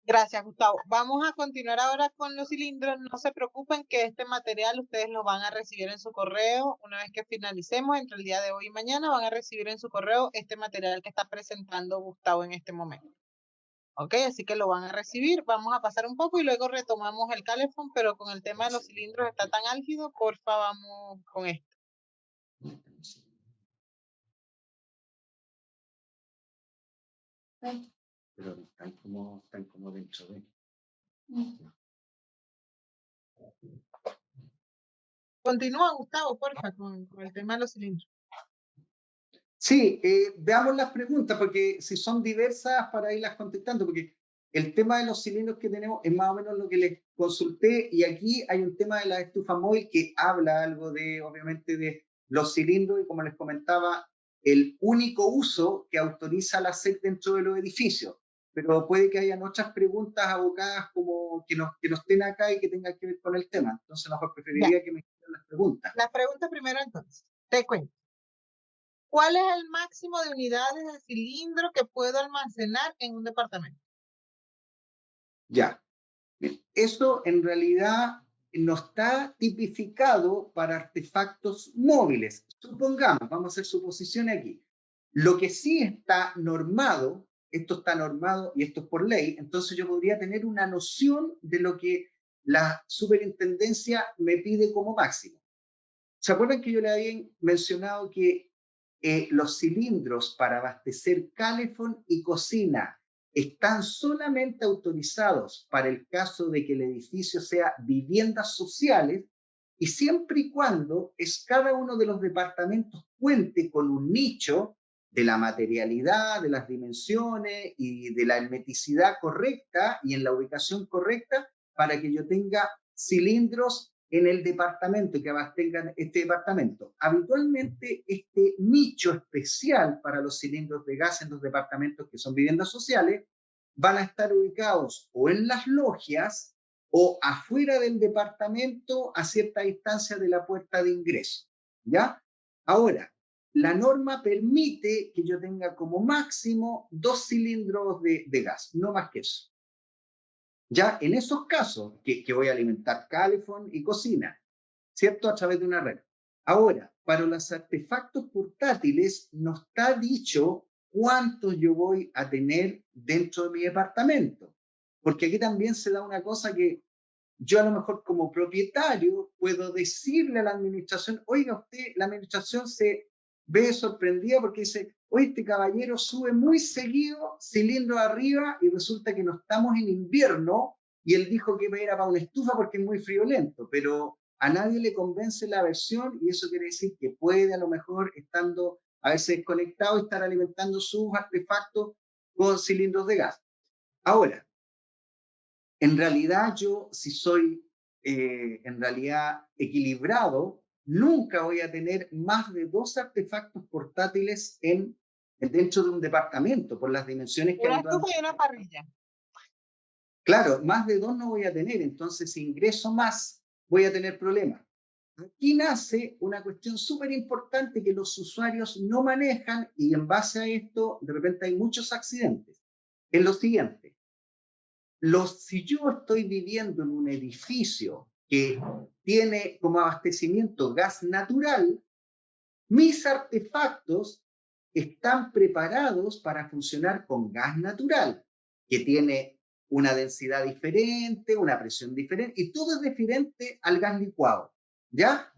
Gracias, Gustavo. Vamos a continuar ahora con los cilindros. No se preocupen que este material ustedes lo van a recibir en su correo. Una vez que finalicemos, entre el día de hoy y mañana, van a recibir en su correo este material que está presentando Gustavo en este momento. Ok, así que lo van a recibir. Vamos a pasar un poco y luego retomamos el calefón, pero con el tema de los cilindros está tan álgido, porfa, vamos con esto. Pero están como dentro de... Continúa, Gustavo, porfa, con el tema de los cilindros. Sí, veamos las preguntas, porque si son diversas, para irlas contestando, porque el tema de los cilindros que tenemos es más o menos lo que les consulté, y aquí hay un tema de la estufa móvil que habla algo de, obviamente, de los cilindros, y como les comentaba, el único uso que autoriza la SEC dentro de los edificios. Pero puede que hayan otras preguntas abocadas como que no estén acá y que tengan que ver con el tema. Entonces, a lo mejor preferiría que me hicieran las preguntas. Las preguntas primero, entonces. Te cuento. ¿Cuál es el máximo de unidades de cilindro que puedo almacenar en un departamento? Ya. Eso en realidad no está tipificado para artefactos móviles. Supongamos, vamos a hacer suposiciones aquí. Lo que sí está normado, esto está normado y esto es por ley, entonces yo podría tener una noción de lo que la superintendencia me pide como máximo. ¿Se acuerdan que yo le había mencionado que los cilindros para abastecer calefón y cocina están solamente autorizados para el caso de que el edificio sea viviendas sociales y siempre y cuando cada uno de los departamentos cuente con un nicho de la materialidad, de las dimensiones y de la hermeticidad correcta y en la ubicación correcta para que yo tenga cilindros en el departamento, que abastezcan este departamento. Habitualmente, este nicho especial para los cilindros de gas en los departamentos que son viviendas sociales van a estar ubicados o en las logias o afuera del departamento a cierta distancia de la puerta de ingreso. ¿Ya? Ahora, la norma permite que yo tenga como máximo 2 cilindros de gas, no más que eso. Ya en esos casos que voy a alimentar calefón y cocina, ¿cierto? A través de una red. Ahora, para los artefactos portátiles no está dicho cuántos yo voy a tener dentro de mi departamento. Porque aquí también se da una cosa que yo a lo mejor como propietario puedo decirle a la administración, oiga usted, la administración se ve sorprendida porque dice, oye, este caballero sube muy seguido, cilindro arriba, y resulta que no estamos en invierno, y él dijo que era para una estufa porque es muy friolento, pero a nadie le convence la versión, y eso quiere decir que puede a lo mejor, estando a veces desconectado, estar alimentando sus artefactos con cilindros de gas. Ahora, en realidad yo, si soy en realidad equilibrado, nunca voy a tener más de 2 artefactos portátiles dentro de un departamento, por las dimensiones que Una hay. estufa y una parrilla. Claro, más de 2 no voy a tener, entonces si ingreso más, voy a tener problemas. Aquí nace una cuestión súper importante que los usuarios no manejan y en base a esto, de repente hay muchos accidentes. Es lo siguiente. Si yo estoy viviendo en un edificio que tiene como abastecimiento gas natural, Mis artefactos están preparados para funcionar con gas natural, que tiene una densidad diferente, una presión diferente, y todo es diferente al gas licuado, ¿ya?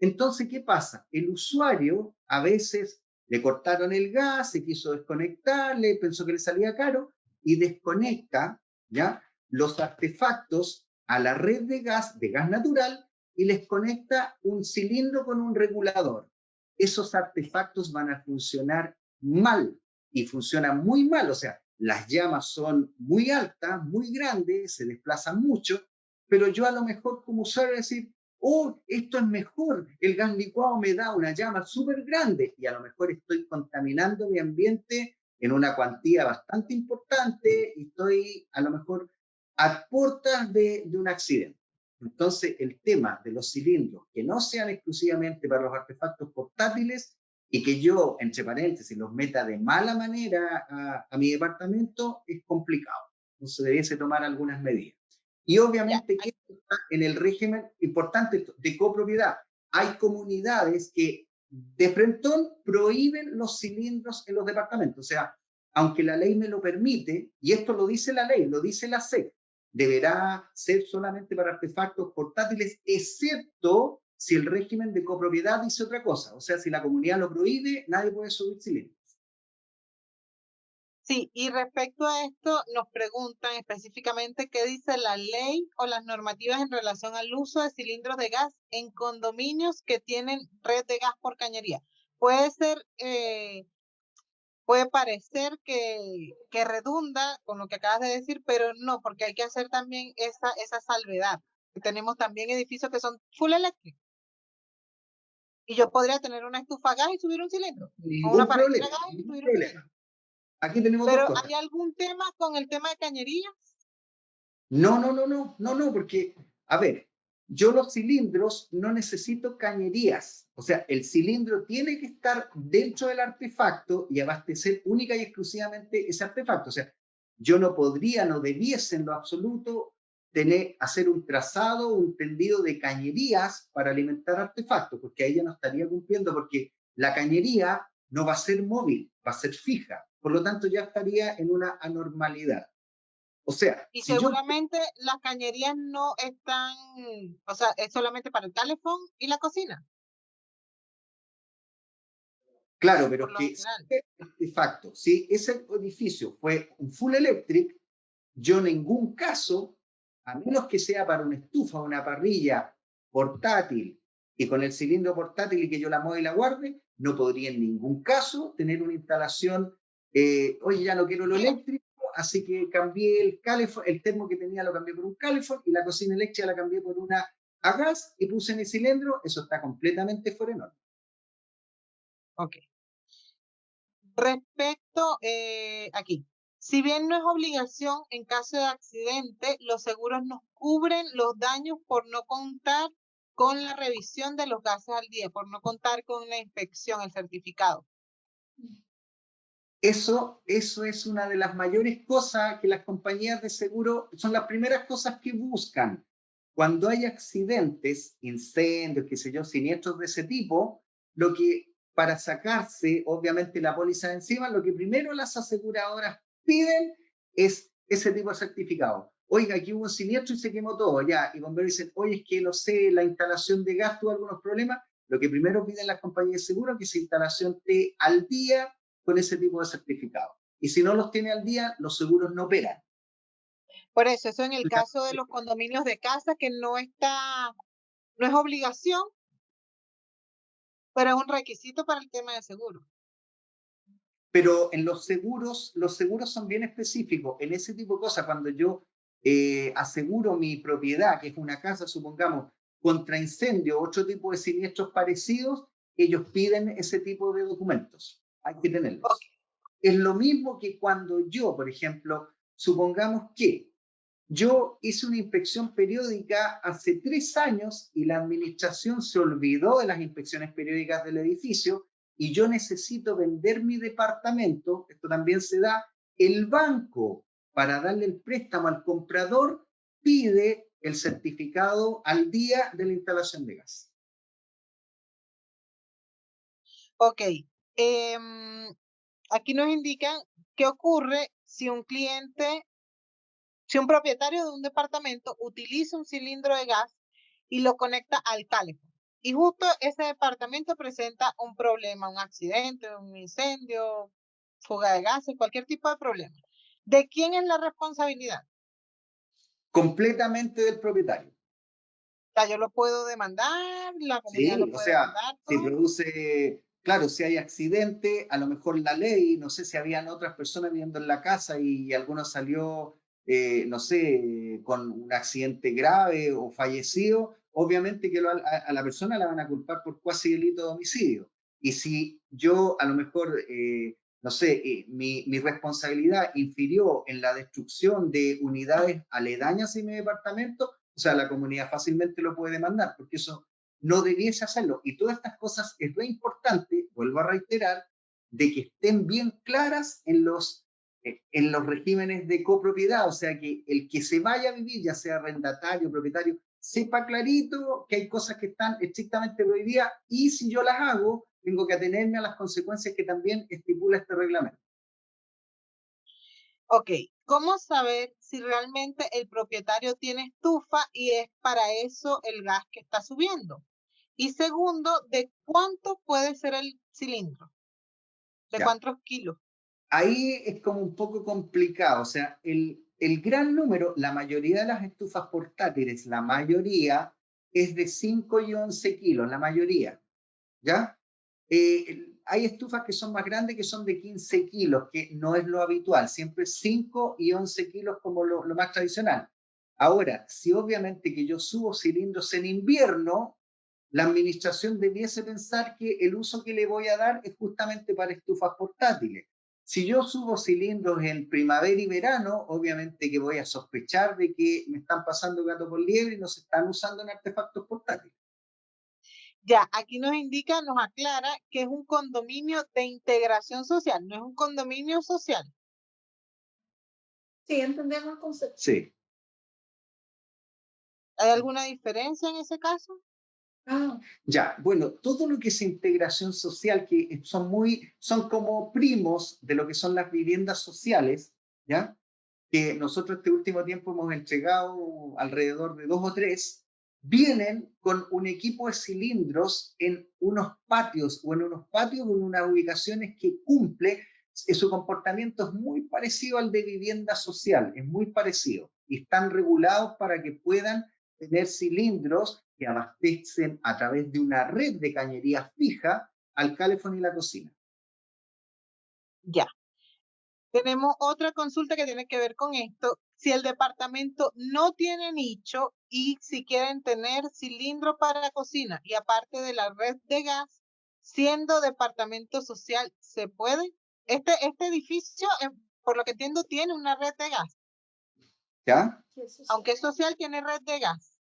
Entonces, ¿qué pasa? El usuario a veces le cortaron el gas, se quiso desconectar, pensó que le salía caro, y desconecta, ¿ya?, los artefactos a la red de gas natural, y les conecta un cilindro con un regulador. Esos artefactos van a funcionar mal, y funcionan muy mal, o sea, las llamas son muy altas, muy grandes, se desplazan mucho, pero yo a lo mejor como usuario decir, oh, esto es mejor, el gas licuado me da una llama súper grande, y a lo mejor estoy contaminando mi ambiente en una cuantía bastante importante, y estoy a lo mejor a puertas de un accidente. Entonces, el tema de los cilindros que no sean exclusivamente para los artefactos portátiles y que yo, entre paréntesis, los meta de mala manera a mi departamento es complicado. Entonces, debiese tomar algunas medidas. Y obviamente que está en el régimen importante de copropiedad. Hay comunidades que de frentón prohíben los cilindros en los departamentos. O sea, aunque la ley me lo permite, y esto lo dice la ley, lo dice la SEC, deberá ser solamente para artefactos portátiles, excepto si el régimen de copropiedad dice otra cosa. O sea, si la comunidad lo prohíbe, nadie puede subir cilindros. Sí, y respecto a esto, nos preguntan específicamente qué dice la ley o las normativas en relación al uso de cilindros de gas en condominios que tienen red de gas por cañería. Puede ser, puede parecer que redunda con lo que acabas de decir, pero no, porque hay que hacer también esa salvedad. Tenemos también edificios que son full eléctricos. Y yo podría tener una estufa a gas y subir un cilindro. O una parrillera a gas y subir un cilindro. Aquí tenemos Pero dos cosas. ¿hay algún tema con el tema de cañerías? No, porque, a ver, yo los cilindros no necesito cañerías. O sea, el cilindro tiene que estar dentro del artefacto y abastecer única y exclusivamente ese artefacto. O sea, yo no podría, no debiese en lo absoluto hacer un trazado, un tendido de cañerías para alimentar artefactos, porque ahí ya no estaría cumpliendo, porque la cañería no va a ser móvil, va a ser fija. Por lo tanto, ya estaría en una anormalidad. O sea, y si yo... seguramente las cañerías no están, o sea, es solamente para el calefón y la cocina. Claro, pero Por lo que general. de facto, si ese edificio fue un full electric, yo en ningún caso, a menos que sea para una estufa, una parrilla portátil y con el cilindro portátil y que yo la mueva y la guarde, no podría en ningún caso tener una instalación, oye, ya no quiero lo eléctrico, así que cambié el calefón, el termo que tenía lo cambié por un calefón y la cocina eléctrica la cambié por una a gas y puse en el cilindro, eso está completamente fuera de norma. Ok. Respecto aquí, si bien no es obligación en caso de accidente, los seguros nos cubren los daños por no contar con la revisión de los gases al día, por no contar con la inspección, el certificado. Eso es una de las mayores cosas que las compañías de seguro son las primeras cosas que buscan. Cuando hay accidentes, incendios, qué sé yo, siniestros de ese tipo, lo que para sacarse obviamente la póliza de encima, lo que primero las aseguradoras piden es ese tipo de certificado. Oiga, aquí hubo un siniestro y se quemó todo, ya. Y cuando dicen, oye, es que no sé, la instalación de gas tuvo algunos problemas, lo que primero piden las compañías de seguro es que esa instalación esté al día con ese tipo de certificado. Y si no los tiene al día, los seguros no operan. Por eso en el caso de los condominios de casa, que no es obligación, pero es un requisito para el tema de seguro. Pero en los seguros son bien específicos. En ese tipo de cosas, cuando yo aseguro mi propiedad, que es una casa, supongamos, contra incendio, otro tipo de siniestros parecidos, ellos piden ese tipo de documentos. Hay que tenerlos. Okay. Es lo mismo que cuando yo, por ejemplo, supongamos que yo hice una inspección periódica hace 3 años y la administración se olvidó de las inspecciones periódicas del edificio y yo necesito vender mi departamento. Esto también se da. El banco, para darle el préstamo al comprador, pide el certificado al día de la instalación de gas. Ok. Aquí nos indican qué ocurre si un propietario de un departamento utiliza un cilindro de gas y lo conecta al calefón. Y justo ese departamento presenta un problema, un accidente, un incendio, fuga de gases, cualquier tipo de problema. ¿De quién es la responsabilidad? Completamente del propietario. O sea, yo lo puedo demandar, la comunidad lo Sí, o puede sea, demandar, si todo. produce, claro, si hay accidente, a lo mejor la ley, no sé si habían otras personas viviendo en la casa y alguno salió, no sé, con un accidente grave o fallecido, obviamente que a la persona la van a culpar por cuasi delito de homicidio. Y si yo a lo mejor, no sé, mi responsabilidad infirió en la destrucción de unidades aledañas en mi departamento, o sea, la comunidad fácilmente lo puede demandar, porque eso no debiese hacerlo. Y todas estas cosas es muy importante, vuelvo a reiterar, de que estén bien claras en los regímenes de copropiedad, o sea, que el que se vaya a vivir, ya sea arrendatario, propietario, sepa clarito que hay cosas que están estrictamente prohibidas y si yo las hago, tengo que atenerme a las consecuencias que también estipula este reglamento. Ok, ¿cómo saber si realmente el propietario tiene estufa y es para eso el gas que está subiendo? Y segundo, ¿de cuánto puede ser el cilindro? ¿De Ya. cuántos kilos? Ahí es como un poco complicado, o sea, el gran número, la mayoría de las estufas portátiles, la mayoría es de 5 y 11 kilos, la mayoría, ¿ya? Hay estufas que son más grandes, que son de 15 kilos, que no es lo habitual, siempre 5 y 11 kilos como lo más tradicional. Ahora, si obviamente que yo subo cilindros en invierno, la administración debiese pensar que el uso que le voy a dar es justamente para estufas portátiles. Si yo subo cilindros en primavera y verano, obviamente que voy a sospechar de que me están pasando gato por liebre y no se están usando en artefactos portátiles. Ya, aquí nos indica, nos aclara que es un condominio de integración social, no es un condominio social. Sí, entendemos el concepto. Sí. ¿Hay alguna diferencia en ese caso? Ya, bueno, todo lo que es integración social, que son como primos de lo que son las viviendas sociales, ¿ya? Que nosotros este último tiempo hemos entregado alrededor de 2 o 3, vienen con un equipo de cilindros en unos patios o en unas ubicaciones que cumple, su comportamiento es muy parecido al de vivienda social, es muy parecido, y están regulados para que puedan tener cilindros que abastecen a través de una red de cañerías fija al calefón y la cocina. Ya. Tenemos otra consulta que tiene que ver con esto. Si el departamento no tiene nicho y si quieren tener cilindro para cocina y aparte de la red de gas, siendo departamento social, ¿se puede? Este edificio, por lo que entiendo, tiene una red de gas. ¿Ya? Aunque es social, tiene red de gas.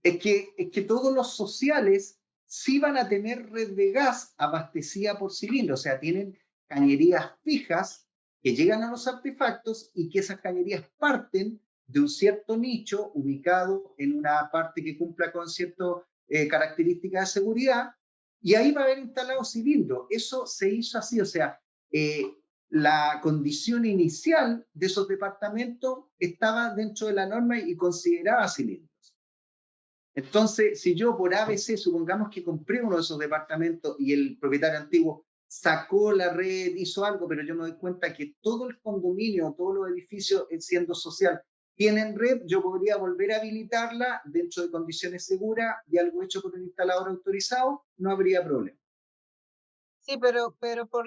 Es que todos los sociales sí van a tener red de gas abastecida por cilindro, o sea, tienen cañerías fijas que llegan a los artefactos y que esas cañerías parten de un cierto nicho ubicado en una parte que cumpla con ciertas características de seguridad y ahí va a haber instalado cilindro. Eso se hizo así, o sea, la condición inicial de esos departamentos estaba dentro de la norma y consideraba cilindros. Entonces, si yo por ABC, supongamos que compré uno de esos departamentos y el propietario antiguo sacó la red, hizo algo, pero yo me doy cuenta que todo el condominio, todos los edificios, siendo social, tienen red, yo podría volver a habilitarla dentro de condiciones seguras y algo hecho por un instalador autorizado, no habría problema. Sí, pero por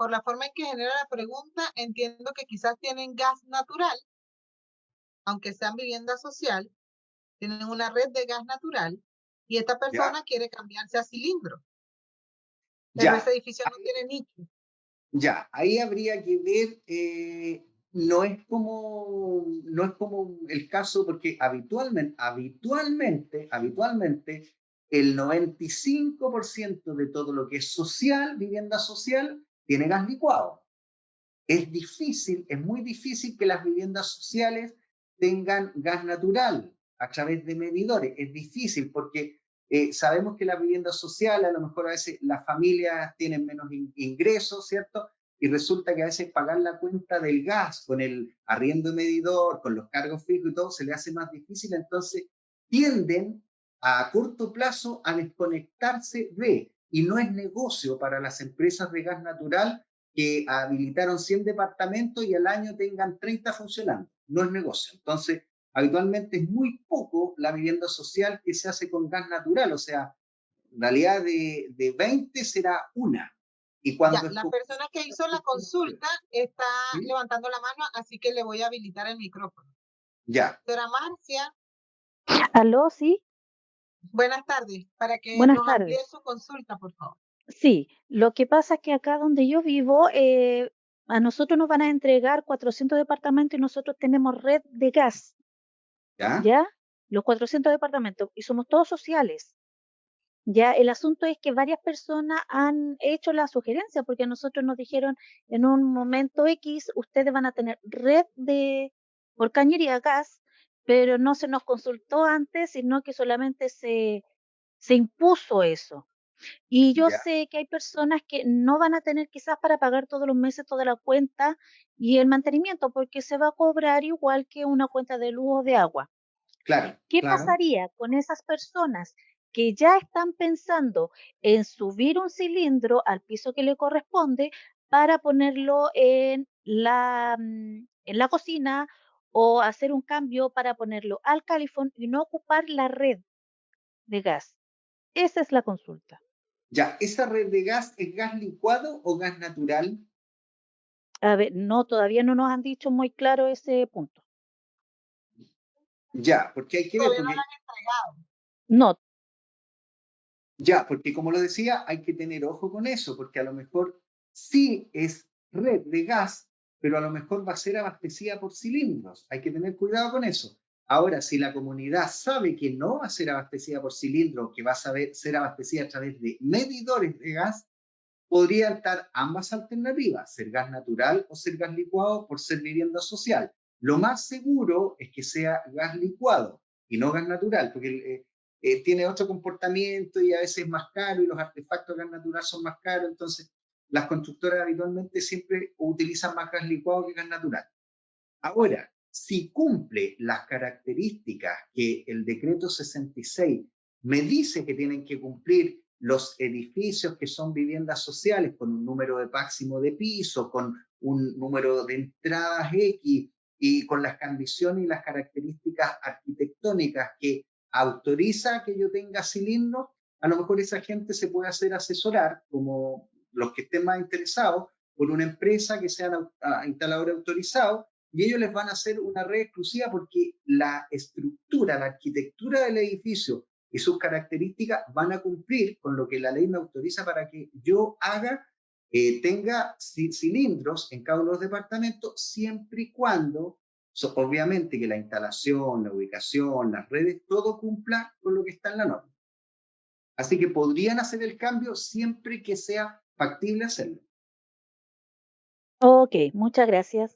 la forma en que genera la pregunta, entiendo que quizás tienen gas natural, aunque sean vivienda social, tienen una red de gas natural y esta ¿Ya? persona quiere cambiarse a cilindro, pero ese Ya, edificio no tiene nicho. ya, ahí habría que ver, no es como el caso, porque habitualmente, el 95% de todo lo que es social, vivienda social, tiene gas licuado. Es muy difícil que las viviendas sociales tengan gas natural a través de medidores. Es difícil porque Sabemos que la vivienda social, a lo mejor a veces las familias tienen menos ingresos, ¿cierto? Y resulta que a veces pagar la cuenta del gas con el arriendo medidor, con los cargos fijos y todo, se le hace más difícil, entonces tienden a corto plazo a desconectarse y no es negocio para las empresas de gas natural que habilitaron 100 departamentos y al año tengan 30 funcionando. No es negocio. Entonces, habitualmente es muy poco la vivienda social que se hace con gas natural, o sea, en realidad de 20 será una. Y cuando Ya, la esto... persona que hizo la consulta está ¿Sí? levantando la mano, así que le voy a habilitar el micrófono. Ya. Doctora Marcia, Aló, sí, buenas tardes. Para que buenas nos amplíe tardes. su consulta, por favor. Sí, lo que pasa es que acá donde yo vivo, a nosotros nos van a entregar 400 departamentos y nosotros tenemos red de gas, ¿Ya? ¿ya? Los 400 departamentos y somos todos sociales. Ya, el asunto es que varias personas han hecho la sugerencia porque a nosotros nos dijeron en un momento X, ustedes van a tener red por cañería gas, pero no se nos consultó antes, sino que solamente se impuso eso. Y yo ¿Ya? sé que hay personas que no van a tener quizás para pagar todos los meses toda la cuenta y el mantenimiento, porque se va a cobrar igual que una cuenta de luz o de agua. Claro, ¿Qué claro. pasaría con esas personas que ya están pensando en subir un cilindro al piso que le corresponde para ponerlo en la cocina o hacer un cambio para ponerlo al calefón y no ocupar la red de gas? Esa es la consulta. Ya, ¿esa red de gas es gas licuado o gas natural? A ver, no, todavía no nos han dicho muy claro ese punto. Ya, porque hay que ver, Todavía no la porque han entregado. No, ya, porque como lo decía, hay que tener ojo con eso, porque a lo mejor sí es red de gas, pero a lo mejor va a ser abastecida por cilindros. Hay que tener cuidado con eso. Ahora, si la comunidad sabe que no va a ser abastecida por cilindros, que va a ser abastecida a través de medidores de gas, podrían estar ambas alternativas, ser gas natural o ser gas licuado por ser vivienda social. Lo más seguro es que sea gas licuado y no gas natural, porque tiene otro comportamiento y a veces es más caro y los artefactos de gas natural son más caros, entonces las constructoras habitualmente siempre utilizan más gas licuado que gas natural. Ahora, si cumple las características que el decreto 66 me dice que tienen que cumplir los edificios que son viviendas sociales con un número de máximo de piso, con un número de entradas X y con las condiciones y las características arquitectónicas que autoriza que yo tenga cilindros, a lo mejor esa gente se puede hacer asesorar, como los que estén más interesados, por una empresa que sean instaladores autorizados y ellos les van a hacer una red exclusiva porque la estructura, la arquitectura del edificio y sus características van a cumplir con lo que la ley me autoriza para que yo tenga cilindros en cada uno de los departamentos, siempre y cuando, obviamente, que la instalación, la ubicación, las redes, todo cumpla con lo que está en la norma. Así que podrían hacer el cambio siempre que sea factible hacerlo. ok, muchas gracias.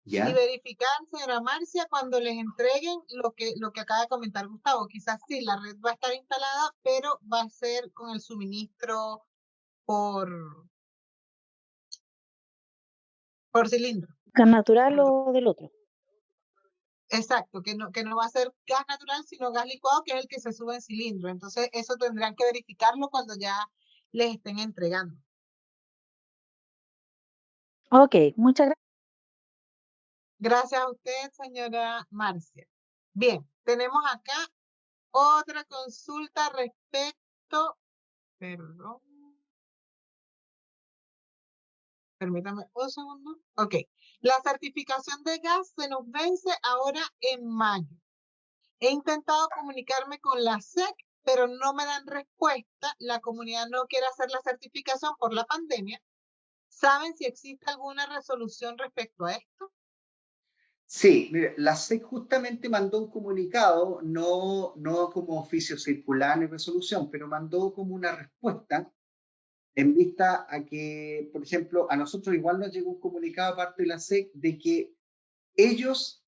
Y ¿Ya? verificar, señora Marcia, cuando les entreguen lo que acaba de comentar Gustavo. Quizás sí, la red va a estar instalada, pero va a ser con el suministro por cilindro. ¿Gas natural o del otro? Exacto, que no va a ser gas natural, sino gas licuado, que es el que se sube en cilindro. Entonces, eso tendrán que verificarlo cuando ya les estén entregando. Ok, muchas gracias. Gracias a usted, señora Marcia. Bien, tenemos acá otra consulta respecto, perdón, permítame un segundo. Ok, la certificación de gas se nos vence ahora en mayo. He intentado comunicarme con la SEC, pero no me dan respuesta. La comunidad no quiere hacer la certificación por la pandemia. ¿Saben si existe alguna resolución respecto a esto? Sí, mire, la SEC justamente mandó un comunicado, no como oficio circular ni resolución, pero mandó como una respuesta en vista a que, por ejemplo, a nosotros igual nos llegó un comunicado aparte de la SEC de que ellos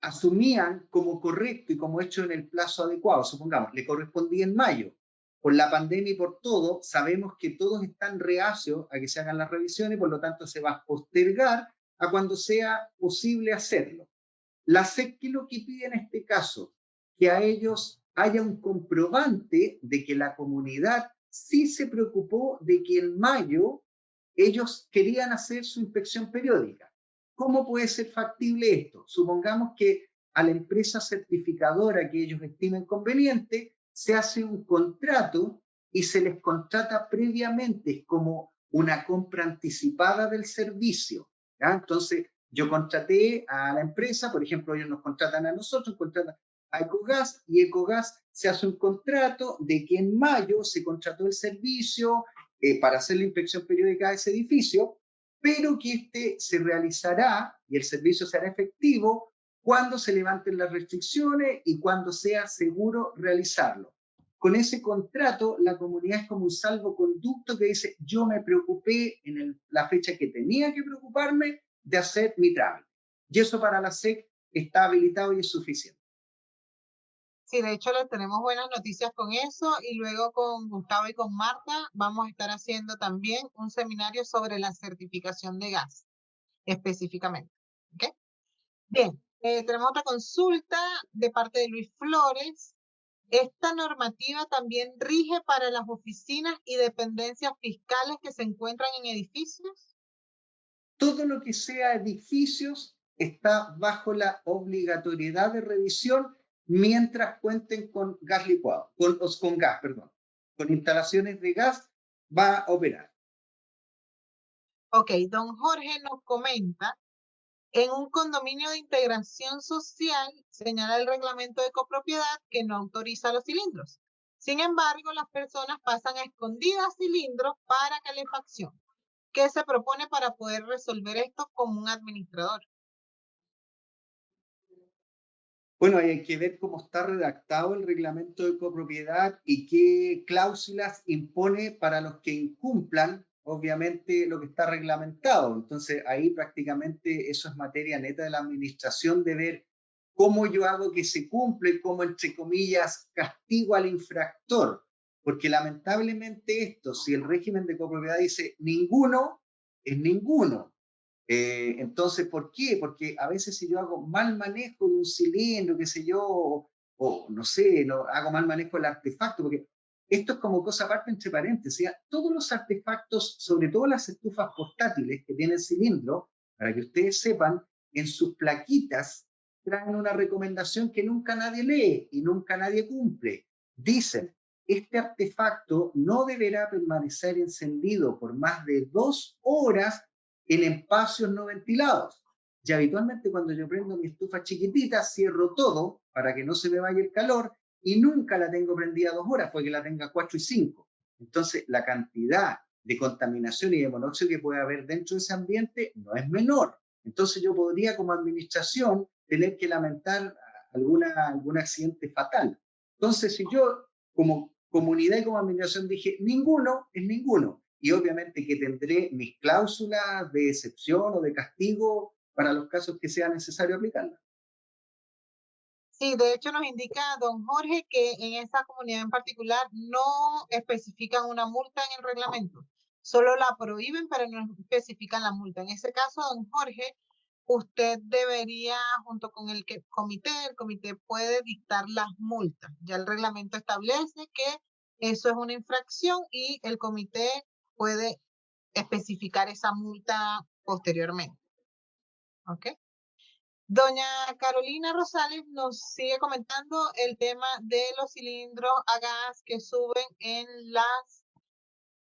asumían como correcto y como hecho en el plazo adecuado. Supongamos, le correspondía en mayo. Por la pandemia y por todo, sabemos que todos están reacios a que se hagan las revisiones, por lo tanto se va a postergar a cuando sea posible hacerlo. La SEC, ¿qué es lo que pide en este caso? Que a ellos haya un comprobante de que la comunidad sí se preocupó de que en mayo ellos querían hacer su inspección periódica. ¿Cómo puede ser factible esto? Supongamos que a la empresa certificadora que ellos estimen conveniente se hace un contrato y se les contrata previamente como una compra anticipada del servicio. ¿Ya? Entonces, yo contraté a la empresa, por ejemplo, ellos nos contratan a nosotros, contratan a Ecogas y Ecogas se hace un contrato de que en mayo se contrató el servicio para hacer la inspección periódica de ese edificio, pero que este se realizará y el servicio será efectivo cuando se levanten las restricciones y cuando sea seguro realizarlo. Con ese contrato, la comunidad es como un salvoconducto que dice, yo me preocupé en la fecha que tenía que preocuparme de hacer mi trámite. Y eso para la SEC está habilitado y es suficiente. Sí, de hecho les tenemos buenas noticias con eso y luego con Gustavo y con Marta vamos a estar haciendo también un seminario sobre la certificación de gas específicamente. ¿Okay? Bien, tenemos otra consulta de parte de Luis Flores. ¿Esta normativa también rige para las oficinas y dependencias fiscales que se encuentran en edificios? Todo lo que sea edificios está bajo la obligatoriedad de revisión mientras cuenten con gas licuado, con gas, perdón. Con instalaciones de gas va a operar. Ok, don Jorge nos comenta, en un condominio de integración social señala el reglamento de copropiedad que no autoriza los cilindros. Sin embargo, las personas pasan a escondidas cilindros para calefacción. ¿Qué se propone para poder resolver esto como un administrador? Bueno, hay que ver cómo está redactado el reglamento de copropiedad y qué cláusulas impone para los que incumplan, obviamente, lo que está reglamentado. Entonces, ahí prácticamente eso es materia neta de la administración de ver cómo yo hago que se cumple, cómo, entre comillas, castigo al infractor. Porque lamentablemente esto, si el régimen de copropiedad dice ninguno, es ninguno. Entonces, ¿por qué? Porque a veces si yo hago mal manejo de un cilindro, qué sé yo, o no sé, hago mal manejo del artefacto, porque esto es como cosa aparte entre paréntesis, ¿ya? Todos los artefactos, sobre todo las estufas portátiles que tienen cilindro, para que ustedes sepan, en sus plaquitas traen una recomendación que nunca nadie lee y nunca nadie cumple. Dicen, este artefacto no deberá permanecer encendido por más de 2 horas en espacios no ventilados. Y habitualmente cuando yo prendo mi estufa chiquitita, cierro todo para que no se me vaya el calor y nunca la tengo prendida 2 horas, porque la tenga 4 y 5. Entonces, la cantidad de contaminación y de monóxido que puede haber dentro de ese ambiente no es menor. Entonces, yo podría como administración tener que lamentar algún accidente fatal. Entonces, si yo como comunidad y como administración dije ninguno, es ninguno. Y obviamente que tendré mis cláusulas de excepción o de castigo para los casos que sea necesario aplicarlas. Sí, de hecho nos indica don Jorge que en esa comunidad en particular no especifican una multa en el reglamento, solo la prohíben, pero no especifican la multa. En ese caso, don Jorge, usted debería, junto con el comité puede dictar las multas. Ya el reglamento establece que eso es una infracción y el comité puede especificar esa multa posteriormente. ¿Ok? Doña Carolina Rosales nos sigue comentando el tema de los cilindros a gas que suben en las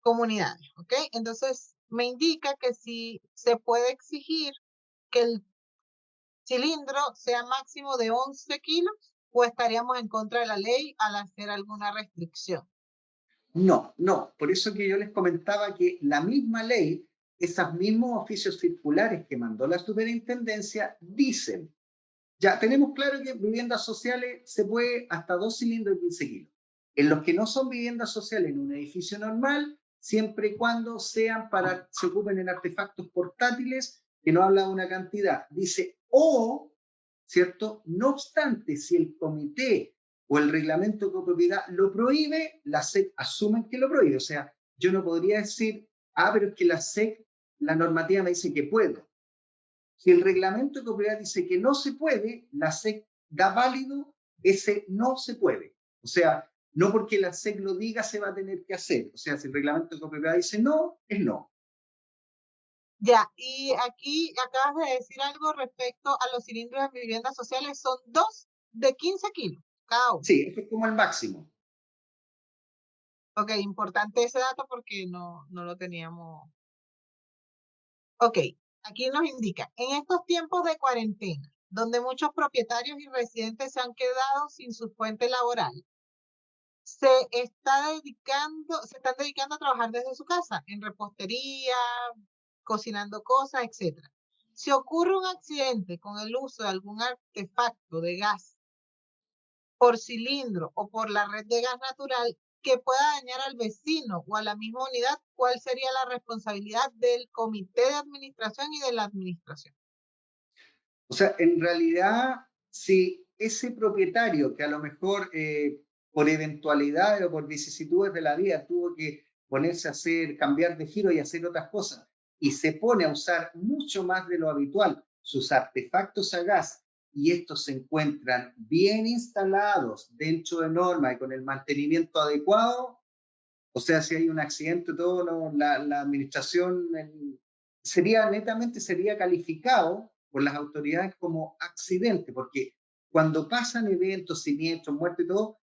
comunidades, ¿ok? Entonces, me indica que si se puede exigir que el cilindro sea máximo de 11 kilos o estaríamos en contra de la ley al hacer alguna restricción. No, no. Por eso que yo les comentaba que la misma ley, esos mismos oficios circulares que mandó la superintendencia, dicen, ya tenemos claro que viviendas sociales se puede hasta 2 cilindros de 15 kilos. En los que no son viviendas sociales en un edificio normal, siempre y cuando sean se ocupen en artefactos portátiles, que no habla de una cantidad. Dice, o ¿cierto? No obstante, si el comité o el reglamento de copropiedad lo prohíbe, la SEC asume que lo prohíbe. O sea, yo no podría decir, pero es que la SEC, la normativa me dice que puedo. Si el reglamento de copropiedad dice que no se puede, la SEC da válido ese no se puede. O sea, no porque la SEC lo diga se va a tener que hacer. O sea, si el reglamento de copropiedad dice no, es no. Ya, y aquí acabas de decir algo respecto a los cilindros de viviendas sociales. Son 2 de 15 kilos cada uno. Sí, eso es como el máximo. Ok, importante ese dato porque no lo teníamos. Ok, aquí nos indica, en estos tiempos de cuarentena, donde muchos propietarios y residentes se han quedado sin su fuente laboral, se están dedicando a trabajar desde su casa, en repostería, cocinando cosas, etc. Si ocurre un accidente con el uso de algún artefacto de gas por cilindro o por la red de gas natural que pueda dañar al vecino o a la misma unidad, ¿cuál sería la responsabilidad del comité de administración y de la administración? O sea, en realidad, si ese propietario que a lo mejor por eventualidad o por vicisitudes de la vida tuvo que ponerse a cambiar de giro y hacer otras cosas, y se pone a usar mucho más de lo habitual sus artefactos a gas, y estos se encuentran bien instalados dentro de norma y con el mantenimiento adecuado, o sea, si hay un accidente, todo la administración sería calificado por las autoridades como accidente, porque cuando pasan eventos, siniestros, muerte y todo,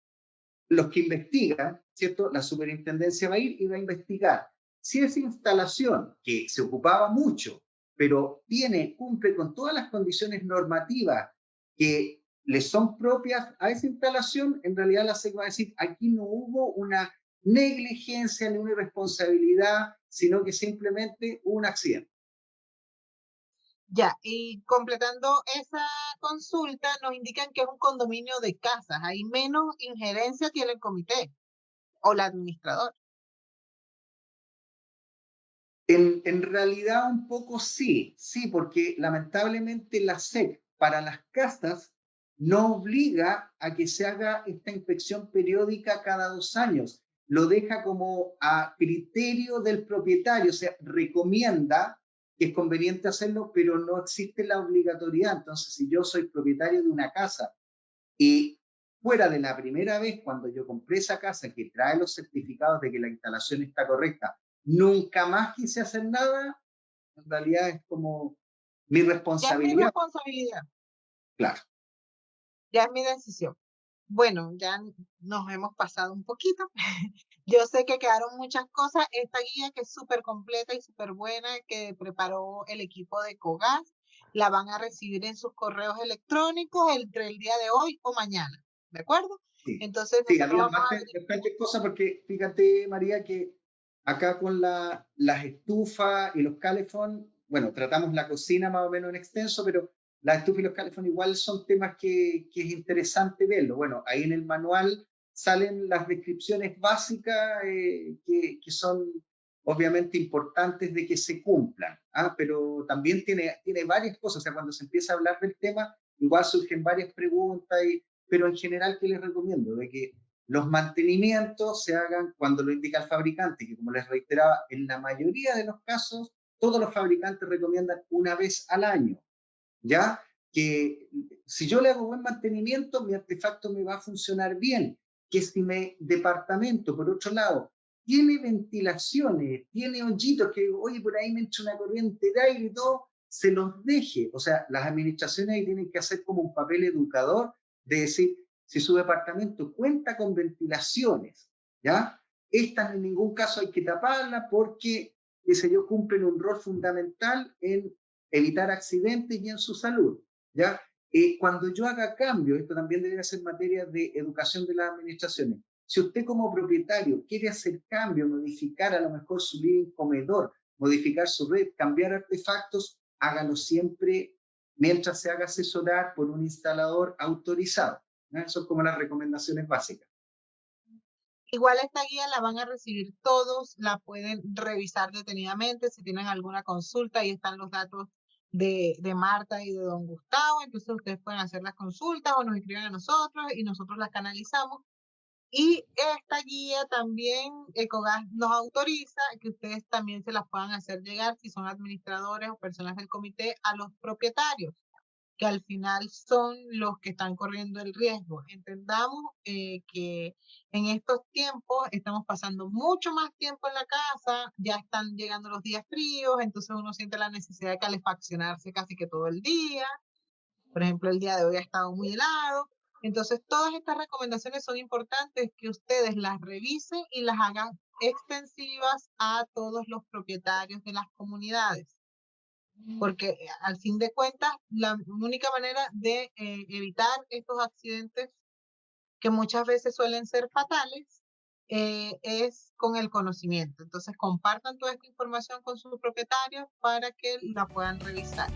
los que investigan, ¿cierto? La superintendencia va a ir y va a investigar. Si esa instalación, que se ocupaba mucho, pero cumple con todas las condiciones normativas que le son propias a esa instalación, en realidad la SEC va a decir, aquí no hubo una negligencia ni una irresponsabilidad, sino que simplemente un accidente. Ya, y completando esa consulta, nos indican que es un condominio de casas. Ahí menos injerencia tiene el comité o la administradora. En realidad un poco sí, porque lamentablemente la SEC para las casas no obliga a que se haga esta inspección periódica cada 2 años. Lo deja como a criterio del propietario, o sea, recomienda que es conveniente hacerlo, pero no existe la obligatoriedad. Entonces, si yo soy propietario de una casa y fuera de la primera vez cuando yo compré esa casa que trae los certificados de que la instalación está correcta, nunca más quise hacer nada, en realidad es como mi Ya es mi responsabilidad. responsabilidad, Claro. ya es mi decisión. Bueno, ya nos hemos pasado un poquito. Yo sé que quedaron muchas cosas. Esta guía que es súper completa y súper buena que preparó el equipo de Cogas, la van a recibir en sus correos electrónicos entre el día de hoy o mañana, ¿de acuerdo? Sí, Entonces sí, nosotros había vamos a ver. bastantes cosas porque fíjate, María, que acá con las estufas y los calefón, bueno, tratamos la cocina más o menos en extenso, pero las estufas y los calefón igual son temas que es interesante verlo. Bueno, ahí en el manual salen las descripciones básicas que son obviamente importantes de que se cumplan, pero también tiene varias cosas, o sea, cuando se empieza a hablar del tema, igual surgen varias preguntas, pero en general, ¿qué les recomiendo? De que los mantenimientos se hagan cuando lo indica el fabricante, que como les reiteraba, en la mayoría de los casos, todos los fabricantes recomiendan una vez al año, ¿ya? Que si yo le hago buen mantenimiento, mi artefacto me va a funcionar bien. Que si mi departamento, por otro lado, tiene ventilaciones, tiene hoyitos, que oye, por ahí me entra una corriente de aire y todo, se los deje. O sea, las administraciones ahí tienen que hacer como un papel educador de decir, si su departamento cuenta con ventilaciones, ¿ya? Estas en ningún caso hay que taparla porque, qué sé yo, cumplen un rol fundamental en evitar accidentes y en su salud, ¿ya? Cuando yo haga cambios, esto también debería ser materia de educación de las administraciones. Si usted como propietario quiere hacer cambios, modificar a lo mejor su living comedor, modificar su red, cambiar artefactos, hágalo siempre mientras se haga asesorar por un instalador autorizado. Esas son como las recomendaciones básicas. Igual esta guía la van a recibir todos, la pueden revisar detenidamente. Si tienen alguna consulta, ahí están los datos de Marta y de don Gustavo. Entonces ustedes pueden hacer las consultas o nos escriben a nosotros y nosotros las canalizamos. Y esta guía también Ecogas nos autoriza que ustedes también se las puedan hacer llegar si son administradores o personas del comité a los propietarios, que al final son los que están corriendo el riesgo. Entendamos que en estos tiempos estamos pasando mucho más tiempo en la casa, ya están llegando los días fríos, entonces uno siente la necesidad de calefaccionarse casi que todo el día. Por ejemplo, el día de hoy ha estado muy helado. Entonces, todas estas recomendaciones son importantes que ustedes las revisen y las hagan extensivas a todos los propietarios de las comunidades. Porque al fin de cuentas, la única manera de evitar estos accidentes que muchas veces suelen ser fatales es con el conocimiento. Entonces, compartan toda esta información con sus propietarios para que la puedan revisar.